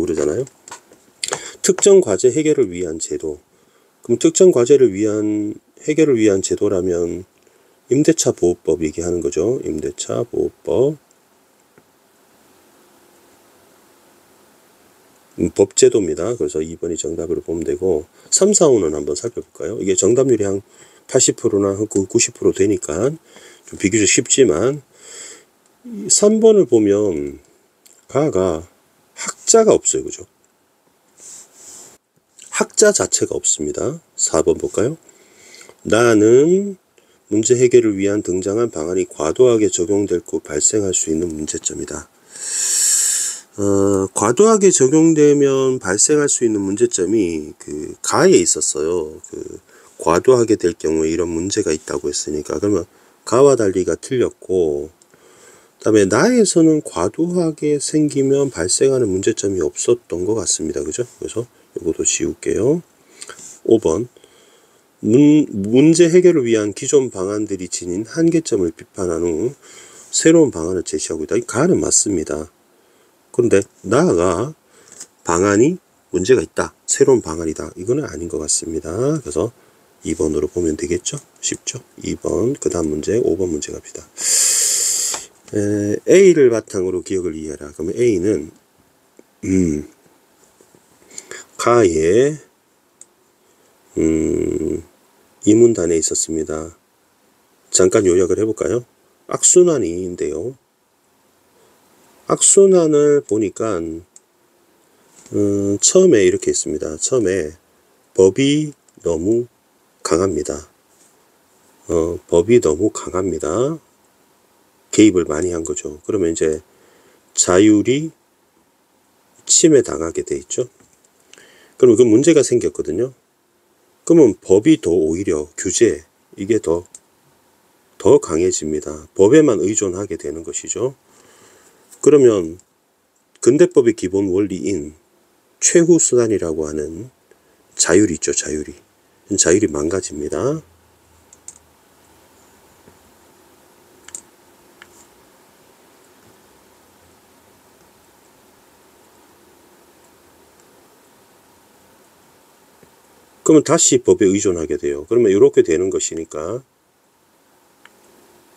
그러잖아요. 특정 과제 해결을 위한 제도. 그럼 특정 과제를 위한 해결을 위한 제도라면 임대차 보호법 얘기하는 거죠. 임대차 보호법. 법제도입니다. 그래서 2번이 정답으로 보면 되고 3, 4, 5는 한번 살펴볼까요? 이게 정답률이 한 80%나 90% 되니까 좀 비교적 쉽지만 3번을 보면 가가 학자가 없어요. 그죠? 학자 자체가 없습니다. 4번 볼까요? 나는 문제 해결을 위한 등장한 방안이 과도하게 적용되고 발생할 수 있는 문제점이다. 과도하게 적용되면 발생할 수 있는 문제점이 그 가에 있었어요. 그 과도하게 될 경우에 이런 문제가 있다고 했으니까 그러면 가와 달리가 틀렸고 그다음에 나에서는 과도하게 생기면 발생하는 문제점이 없었던 것 같습니다. 그죠? 그래서 이것도 지울게요. 5번 문제 해결을 위한 기존 방안들이 지닌 한계점을 비판한 후 새로운 방안을 제시하고 있다. 이 가는 맞습니다. 그런데 나아가 방안이 문제가 있다. 새로운 방안이다. 이거는 아닌 것 같습니다. 그래서 2번으로 보면 되겠죠? 쉽죠? 2번, 그 다음 문제, 5번 문제 갑시다. A를 바탕으로 기억을 이해하라. 그러면 A는 가의 이문단에 있었습니다. 잠깐 요약을 해볼까요? 악순환인데요. 악순환을 보니까 처음에 이렇게 있습니다. 처음에 법이 너무 강합니다. 법이 너무 강합니다. 개입을 많이 한 거죠. 그러면 이제 자율이 침해당하게 돼 있죠. 그러면 그 문제가 생겼거든요. 그러면 법이 더 오히려 규제, 이게 더 강해집니다. 법에만 의존하게 되는 것이죠. 그러면 근대법의 기본 원리인 최후 수단이라고 하는 자율이 있죠. 자율이 망가집니다. 그러면 다시 법에 의존하게 돼요. 그러면 이렇게 되는 것이니까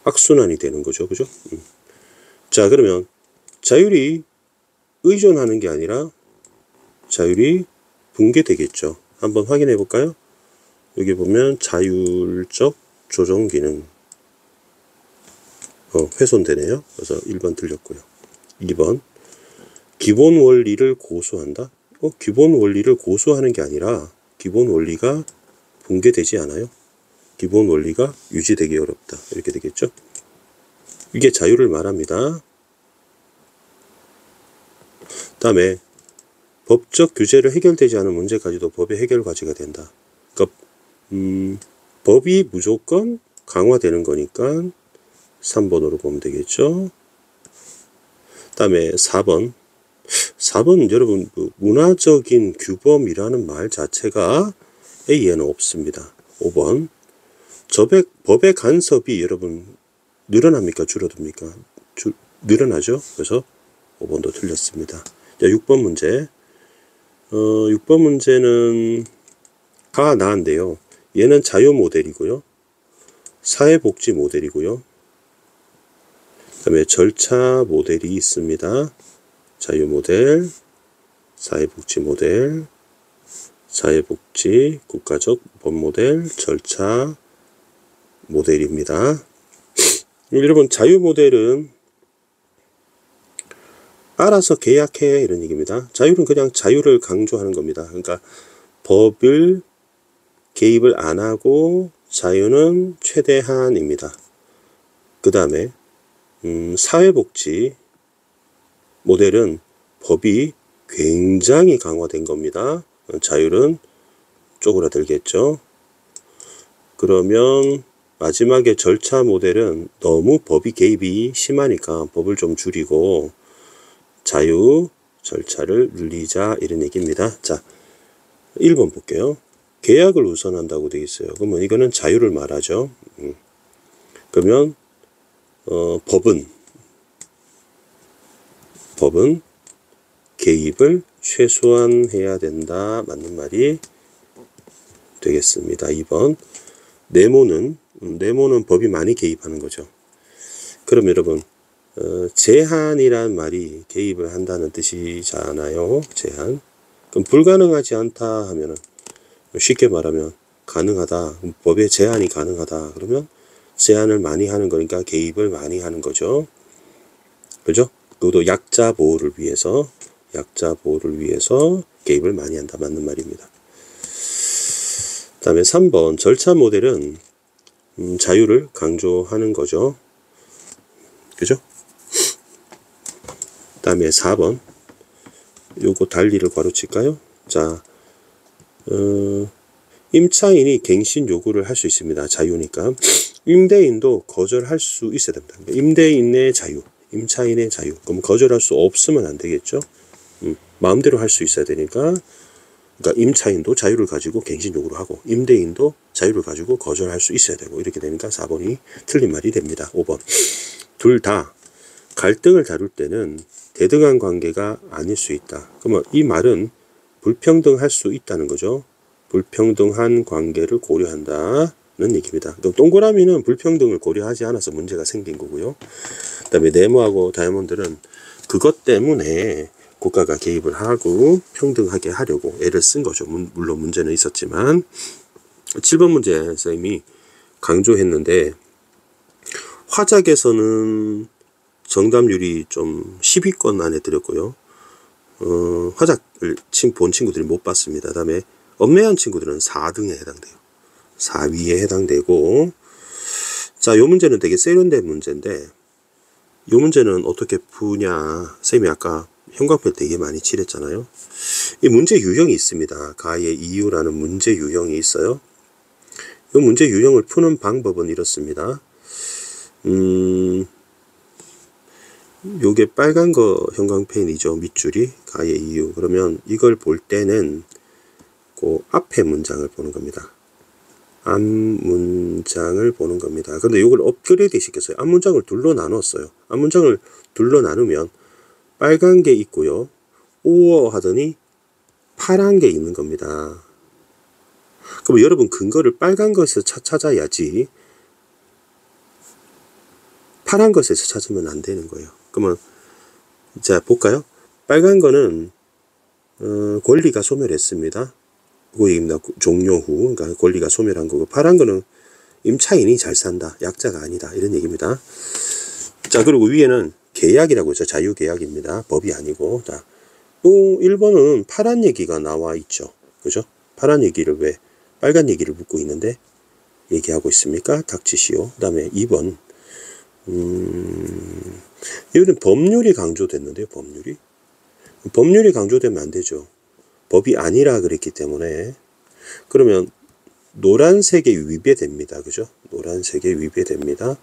악순환이 되는 거죠. 그죠? 자, 그러면 자율이 의존하는 게 아니라 자율이 붕괴되겠죠. 한번 확인해 볼까요? 여기 보면 자율적 조정 기능 훼손되네요. 그래서 1번 틀렸고요. 2번 기본 원리를 고수한다. 기본 원리를 고수하는 게 아니라 기본 원리가 붕괴되지 않아요. 기본 원리가 유지되기 어렵다. 이렇게 되겠죠. 이게 자율을 말합니다. 다음에 법적 규제로 해결되지 않은 문제까지도 법의 해결 과제가 된다. 그러니까 법이 무조건 강화되는 거니까 3번으로 보면 되겠죠. 다음에 4번 여러분 문화적인 규범이라는 말 자체가 A에는 없습니다. 5번 법의 간섭이 여러분 늘어납니까 줄어듭니까? 늘어나죠. 그래서 5번도 틀렸습니다. 자, 6번 문제 6번 문제는 가 나인데요. 얘는 자유 모델이고요. 사회복지 모델이고요. 그 다음에 절차 모델이 있습니다. 자유 모델, 사회복지 모델, 사회복지, 국가적 법 모델, 절차 모델입니다. 여러분 자유 모델은 알아서 계약해 이런 얘기입니다. 자율은 그냥 자율을 강조하는 겁니다. 그러니까 법을 개입을 안 하고 자유는 최대한입니다. 그 다음에 사회복지 모델은 법이 굉장히 강화된 겁니다. 자율은 쪼그라들겠죠. 그러면 마지막에 절차 모델은 너무 법이 개입이 심하니까 법을 좀 줄이고 자유, 절차를 늘리자 이런 얘기입니다. 자, 1번 볼게요. 계약을 우선한다고 되어 있어요. 그러면 이거는 자유를 말하죠. 그러면 법은 개입을 최소한해야 된다. 맞는 말이 되겠습니다. 2번 네모는 법이 많이 개입하는 거죠. 그럼 여러분 제한이란 말이 개입을 한다는 뜻이잖아요. 제한. 그럼 불가능하지 않다 하면은 쉽게 말하면 가능하다. 법의 제한이 가능하다. 그러면 제한을 많이 하는 거니까 개입을 많이 하는 거죠. 그죠? 그것도 약자 보호를 위해서 개입을 많이 한다. 맞는 말입니다. 그 다음에 3번 절차 모델은 자유를 강조하는 거죠. 그죠? 그 다음에 4번 요거 달리를 괄호칠까요? 자, 임차인이 갱신 요구를 할 수 있습니다. 자유니까. 임대인도 거절할 수 있어야 됩니다. 임대인의 자유, 임차인의 자유. 그럼 거절할 수 없으면 안 되겠죠. 마음대로 할 수 있어야 되니까. 그러니까 임차인도 자유를 가지고 갱신 요구를 하고 임대인도 자유를 가지고 거절할 수 있어야 되고 이렇게 되니까 4번이 틀린 말이 됩니다. 5번. 둘 다 갈등을 다룰 때는 대등한 관계가 아닐 수 있다. 그러면 이 말은 불평등할 수 있다는 거죠. 불평등한 관계를 고려한다는 얘기입니다. 동그라미는 불평등을 고려하지 않아서 문제가 생긴 거고요. 그 다음에 네모하고 다이아몬드는 그것 때문에 국가가 개입을 하고 평등하게 하려고 애를 쓴 거죠. 물론 문제는 있었지만 7번 문제 선생님이 강조했는데 화작에서는 정답률이 좀 10위권 안에 들었고요. 화작을 본 친구들이 못 봤습니다. 그 다음에 엄매한 친구들은 4등에 해당돼요. 4위에 해당되고, 자, 요 문제는 되게 세련된 문제인데, 요 문제는 어떻게 푸냐. 쌤이 아까 형광펜 되게 많이 칠했잖아요. 이 문제 유형이 있습니다. 가의 이유라는 문제 유형이 있어요. 이 문제 유형을 푸는 방법은 이렇습니다. 요게 빨간 거 형광펜이죠. 밑줄이 가의 이유. 그러면 이걸 볼 때는 그 앞에 문장을 보는 겁니다. 앞 문장을 보는 겁니다. 근데 이걸 업그레이드 시켰어요. 앞 문장을 둘로 나눴어요. 앞 문장을 둘로 나누면 빨간 게 있고요. 오어 하더니 파란 게 있는 겁니다. 그럼 여러분 근거를 빨간 것에서 찾아야지 파란 것에서 찾으면 안 되는 거예요. 그러면 자 볼까요? 빨간 거는 권리가 소멸했습니다. 그 얘기입니다. 종료 후. 그러니까 권리가 소멸한 거고, 파란 거는 임차인이 잘 산다. 약자가 아니다. 이런 얘기입니다. 자, 그리고 위에는 계약이라고 했죠. 자유계약입니다. 법이 아니고. 자, 또 1번은 파란 얘기가 나와 있죠. 그죠? 파란 얘기를 왜 빨간 얘기를 묻고 있는데 얘기하고 있습니까? 닥치시오. 그 다음에 2번. 여기는 법률이 강조됐는데요. 법률이 강조되면 안 되죠. 법이 아니라 그랬기 때문에. 그러면 노란색에 위배됩니다. 그죠? 노란색에 위배됩니다.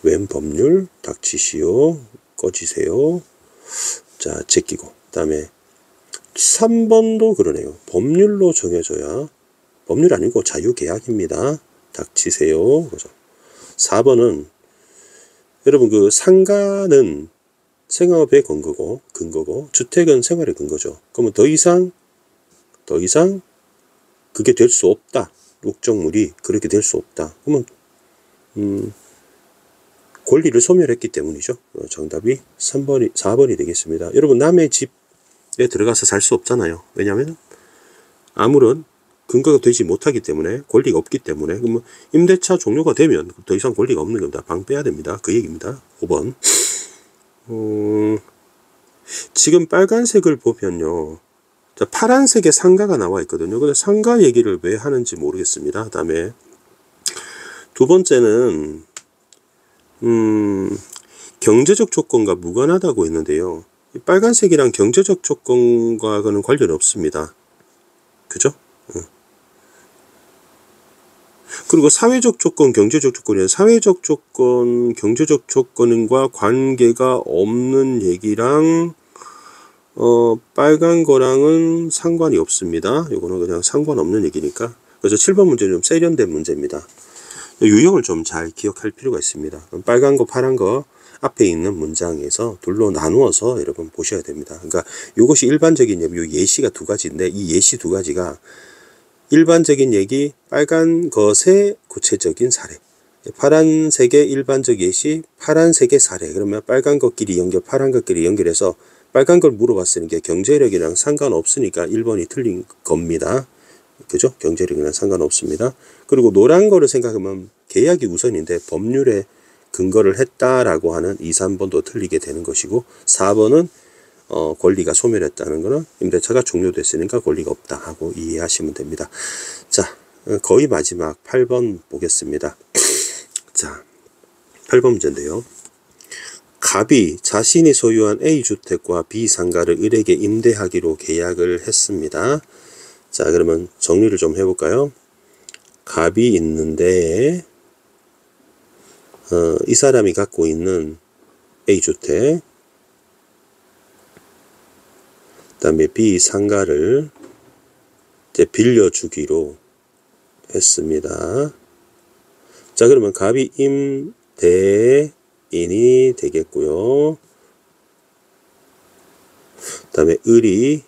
웬 법률? 닥치시오. 꺼지세요. 자, 제끼고. 그 다음에 3번도 그러네요. 법률로 정해져야, 법률 아니고 자유계약입니다. 닥치세요. 그죠? 4번은 여러분 그 상가는 생업의 근거고 주택은 생활의 근거죠. 그러면 더 이상 그게 될 수 없다. 목적물이 그렇게 될 수 없다. 그러면 권리를 소멸했기 때문이죠. 정답이 4번이 되겠습니다. 여러분 남의 집에 들어가서 살 수 없잖아요. 왜냐하면 아무런 근거가 되지 못하기 때문에, 권리가 없기 때문에. 그러면 임대차 종료가 되면 더 이상 권리가 없는 겁니다. 방 빼야 됩니다. 그 얘기입니다. 5번. 지금 빨간색을 보면요. 자, 파란색에 상가가 나와 있거든요. 근데 상가 얘기를 왜 하는지 모르겠습니다. 그 다음에 두 번째는, 경제적 조건과 무관하다고 했는데요. 빨간색이랑 경제적 조건과는 관련이 없습니다. 그죠? 그리고 사회적 조건, 경제적 조건이에요. 사회적 조건, 경제적 조건과 관계가 없는 얘기랑 빨간 거랑은 상관이 없습니다. 이거는 그냥 상관없는 얘기니까. 그래서 7번 문제는 좀 세련된 문제입니다. 유형을 좀 잘 기억할 필요가 있습니다. 빨간 거, 파란 거 앞에 있는 문장에서 둘로 나누어서 여러분 보셔야 됩니다. 그러니까 이것이 일반적인 예시가 두 가지인데, 이 예시 두 가지가 일반적인 얘기, 빨간 것의 구체적인 사례. 파란색의 일반적 예시, 파란색의 사례. 그러면 빨간 것끼리 연결, 파란 것끼리 연결해서 빨간 걸 물어봤으니까 경제력이랑 상관없으니까 1번이 틀린 겁니다. 그죠? 경제력이랑 상관없습니다. 그리고 노란 거를 생각하면 계약이 우선인데 법률에 근거를 했다라고 하는 2, 3번도 틀리게 되는 것이고, 4번은 권리가 소멸했다는 거는 임대차가 종료됐으니까 권리가 없다 하고 이해하시면 됩니다. 자, 거의 마지막 8번 보겠습니다. 자, 8번 문제인데요. 갑이 자신이 소유한 A주택과 B상가를 을에게 임대하기로 계약을 했습니다. 자, 그러면 정리를 좀 해볼까요? 갑이 있는데 이 사람이 갖고 있는 A주택, 그 다음에 B 상가를 이제 빌려주기로 했습니다. 자, 그러면 갑이 임대인이 되겠고요. 그 다음에 을이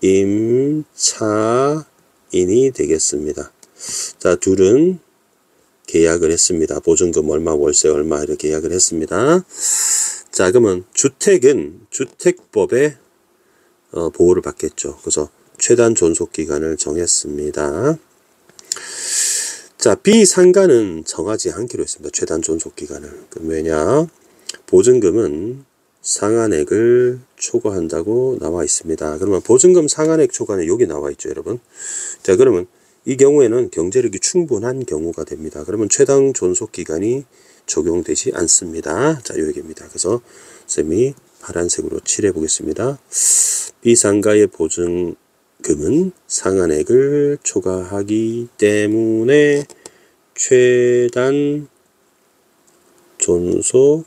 임차인이 되겠습니다. 자, 둘은 계약을 했습니다. 보증금 얼마, 월세 얼마 이렇게 계약을 했습니다. 자, 그러면 주택은 주택법에 보호를 받겠죠. 그래서 최단 존속기간을 정했습니다. 자, 비상가는 정하지 않기로 했습니다. 최단 존속기간을. 그럼 왜냐? 보증금은 상한액을 초과한다고 나와 있습니다. 그러면 보증금 상한액 초과는 여기 나와 있죠, 여러분. 자, 그러면 이 경우에는 경제력이 충분한 경우가 됩니다. 그러면 최단 존속기간이 적용되지 않습니다. 자, 요 얘기입니다. 그래서 쌤이 파란색으로 칠해 보겠습니다. 비상가의 보증금은 상한액을 초과하기 때문에 최단 존속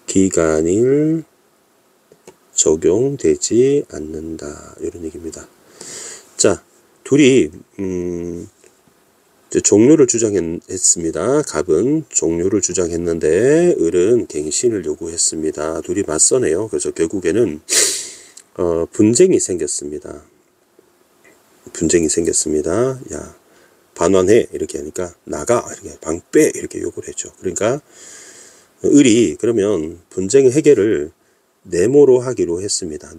기간이 적용되지 않는다. 이런 얘기입니다. 자, 둘이 종료를 주장했습니다. 갑은 종료를 주장했는데 을은 갱신을 요구했습니다. 둘이 맞서네요. 그래서 결국에는 분쟁이 생겼습니다. 분쟁이 생겼습니다. 야, 반환해 이렇게 하니까 나가 이렇게 방빼 이렇게 요구를 했죠. 그러니까 을이 그러면 분쟁 해결을 네모로 하기로 했습니다.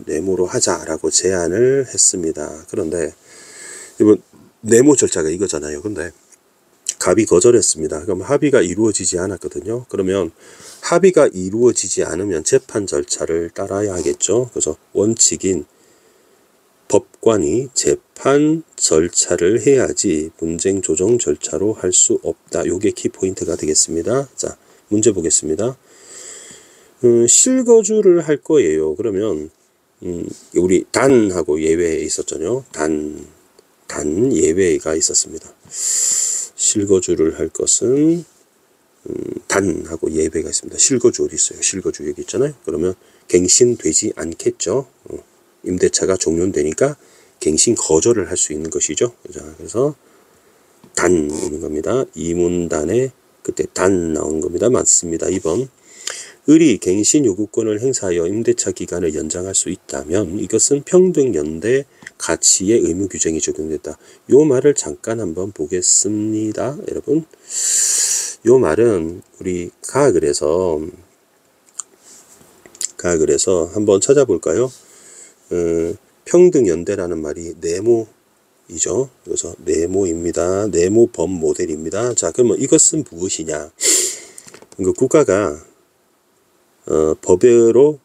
네모로 하자라고 제안을 했습니다. 그런데 이번 네모 절차가 이거잖아요. 근데 갑이 거절했습니다. 그럼 합의가 이루어지지 않았거든요. 그러면 합의가 이루어지지 않으면 재판 절차를 따라야 하겠죠. 그래서 원칙인 법관이 재판 절차를 해야지 분쟁 조정 절차로 할 수 없다. 요게 키포인트가 되겠습니다. 자, 문제 보겠습니다. 실거주를 할 거예요. 그러면 우리 단하고 예외에 있었잖아요. 단 예외가 있었습니다. 실거주를 할 것은 단하고 예외가 있습니다. 실거주 어디 있어요? 실거주 여기 있잖아요. 그러면 갱신되지 않겠죠. 임대차가 종료되니까 갱신 거절을 할 수 있는 것이죠. 자, 그래서 단 있는 겁니다. 이문단에 그때 단 나온 겁니다. 맞습니다. 2번. 을이 갱신 요구권을 행사하여 임대차 기간을 연장할 수 있다면 이것은 평등연대 가치의 의무 규정이 적용됐다. 요 말을 잠깐 한번 보겠습니다. 여러분, 요 말은 우리 가학을 해서 한번 찾아볼까요? 평등연대라는 말이 네모이죠. 그래서 네모입니다. 네모법 모델입니다. 자, 그러면 이것은 무엇이냐? 국가가 법으로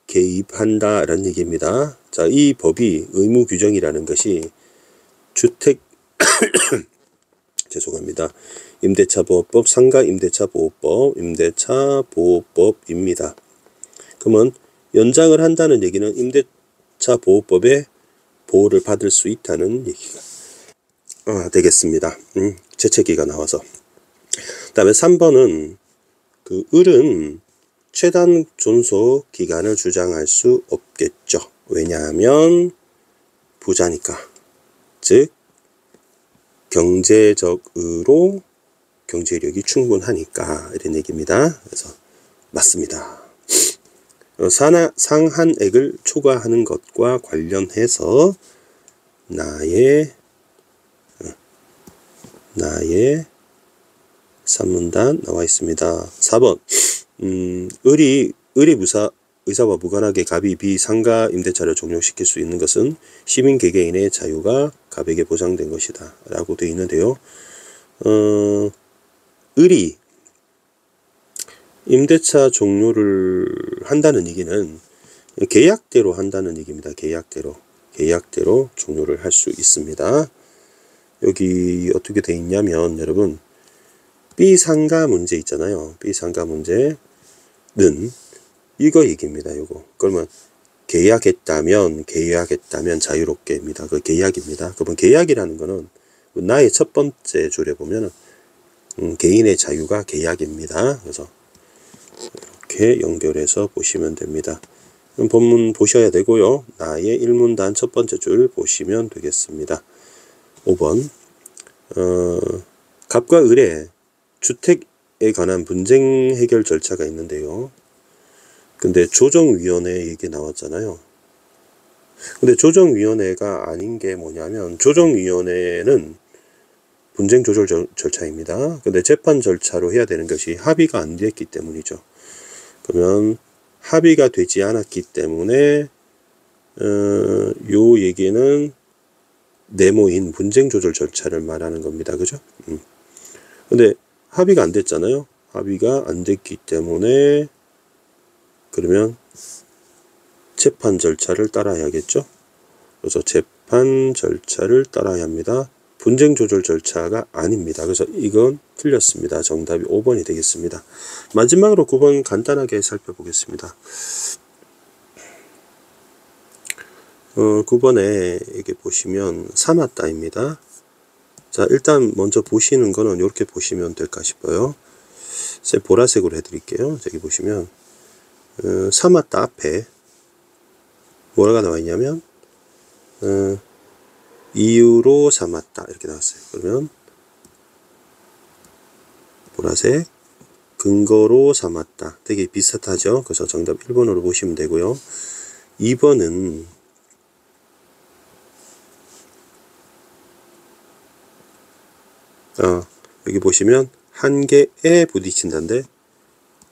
개입한다라는 얘기입니다. 자, 이 법이 의무 규정이라는 것이 주택 죄송합니다. 임대차보호법, 상가임대차보호법, 임대차보호법입니다. 그러면 연장을 한다는 얘기는 임대차보호법의 보호를 받을 수 있다는 얘기가 되겠습니다. 재채기가 나와서. 그 다음에 3번은 그 을은 최단 존속 기간을 주장할 수 없겠죠. 왜냐하면 부자니까. 즉 경제적으로 경제력이 충분하니까 이런 얘기입니다. 그래서 맞습니다. 상한액을 초과하는 것과 관련해서 나의 산문단 나와 있습니다. 4번 의사와 무관하게 갑이 비상가 임대차를 종료시킬 수 있는 것은 시민 개개인의 자유가 갑에게 보장된 것이다 라고 되어 있는데요. 을이 임대차 종료를 한다는 얘기는 계약대로 한다는 얘기입니다. 계약대로 종료를 할 수 있습니다. 여기 어떻게 되어 있냐면 여러분, B상가 문제 있잖아요. B상가 문제는 이거 얘기입니다. 요거. 그러면 계약했다면 자유롭게입니다. 그 계약입니다. 그러면 계약이라는 거는 나의 첫 번째 줄에 보면은 개인의 자유가 계약입니다. 그래서 이렇게 연결해서 보시면 됩니다. 본문 보셔야 되고요. 나의 1문단 첫 번째 줄 보시면 되겠습니다. 5번 갑과 을의 주택에 관한 분쟁 해결 절차가 있는데요. 근데 조정위원회 얘기 나왔잖아요. 근데 조정위원회가 아닌 게 뭐냐면, 조정위원회는 분쟁 조절 절차입니다. 근데 재판 절차로 해야 되는 것이 합의가 안 됐기 때문이죠. 그러면 합의가 되지 않았기 때문에 요 얘기는 네모인 분쟁 조절 절차를 말하는 겁니다. 그죠? 근데 합의가 안 됐잖아요. 합의가 안 됐기 때문에 그러면 재판 절차를 따라야겠죠. 그래서 재판 절차를 따라야 합니다. 분쟁 조절 절차가 아닙니다. 그래서 이건 틀렸습니다. 정답이 5번이 되겠습니다. 마지막으로 9번 간단하게 살펴보겠습니다. 9번에 이게 보시면 사맞다입니다. 자, 일단 먼저 보시는 거는 이렇게 보시면 될까 싶어요. 보라색으로 해드릴게요. 저기 보시면 사맞다 앞에 뭐가 나와 있냐면 이유로 삼았다 이렇게 나왔어요. 그러면 보라색 근거로 삼았다. 되게 비슷하죠. 그래서 정답 1번으로 보시면 되고요. 2번은 여기 보시면 한계에 부딪힌다인데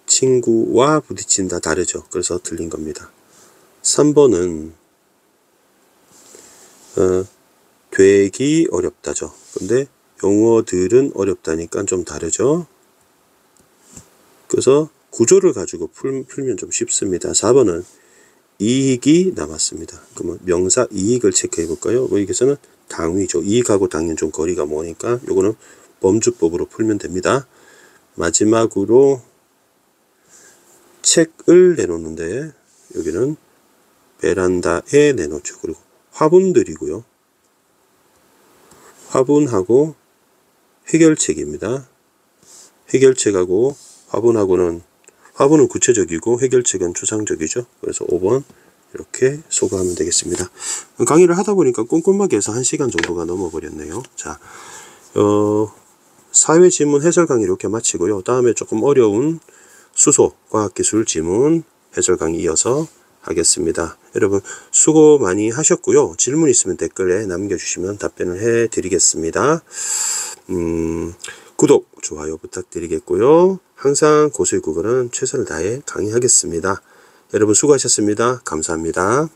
친구와 부딪힌다 다르죠. 그래서 틀린 겁니다. 3번은 되기 어렵다죠. 근데 용어들은 어렵다니까 좀 다르죠. 그래서 구조를 가지고 풀면 좀 쉽습니다. 4번은 이익이 남았습니다. 그러면 명사 이익을 체크해 볼까요? 여기서는 당위죠. 이익하고 당위는 좀 거리가 머니까 요거는 범주법으로 풀면 됩니다. 마지막으로 책을 내놓는데 여기는 베란다에 내놓죠. 그리고 화분들이고요. 화분하고 해결책입니다. 해결책하고 화분은 구체적이고 해결책은 추상적이죠. 그래서 5번 이렇게 소거하면 되겠습니다. 강의를 하다 보니까 꼼꼼하게 해서 1시간 정도가 넘어버렸네요. 자, 사회지문 해설 강의 이렇게 마치고요. 다음에 조금 어려운 수소, 과학기술 지문 해설 강의 이어서 하겠습니다. 여러분 수고 많이 하셨고요. 질문 있으면 댓글에 남겨주시면 답변을 해드리겠습니다. 구독, 좋아요 부탁드리겠고요. 항상 고수의 국어는 최선을 다해 강의하겠습니다. 여러분 수고하셨습니다. 감사합니다.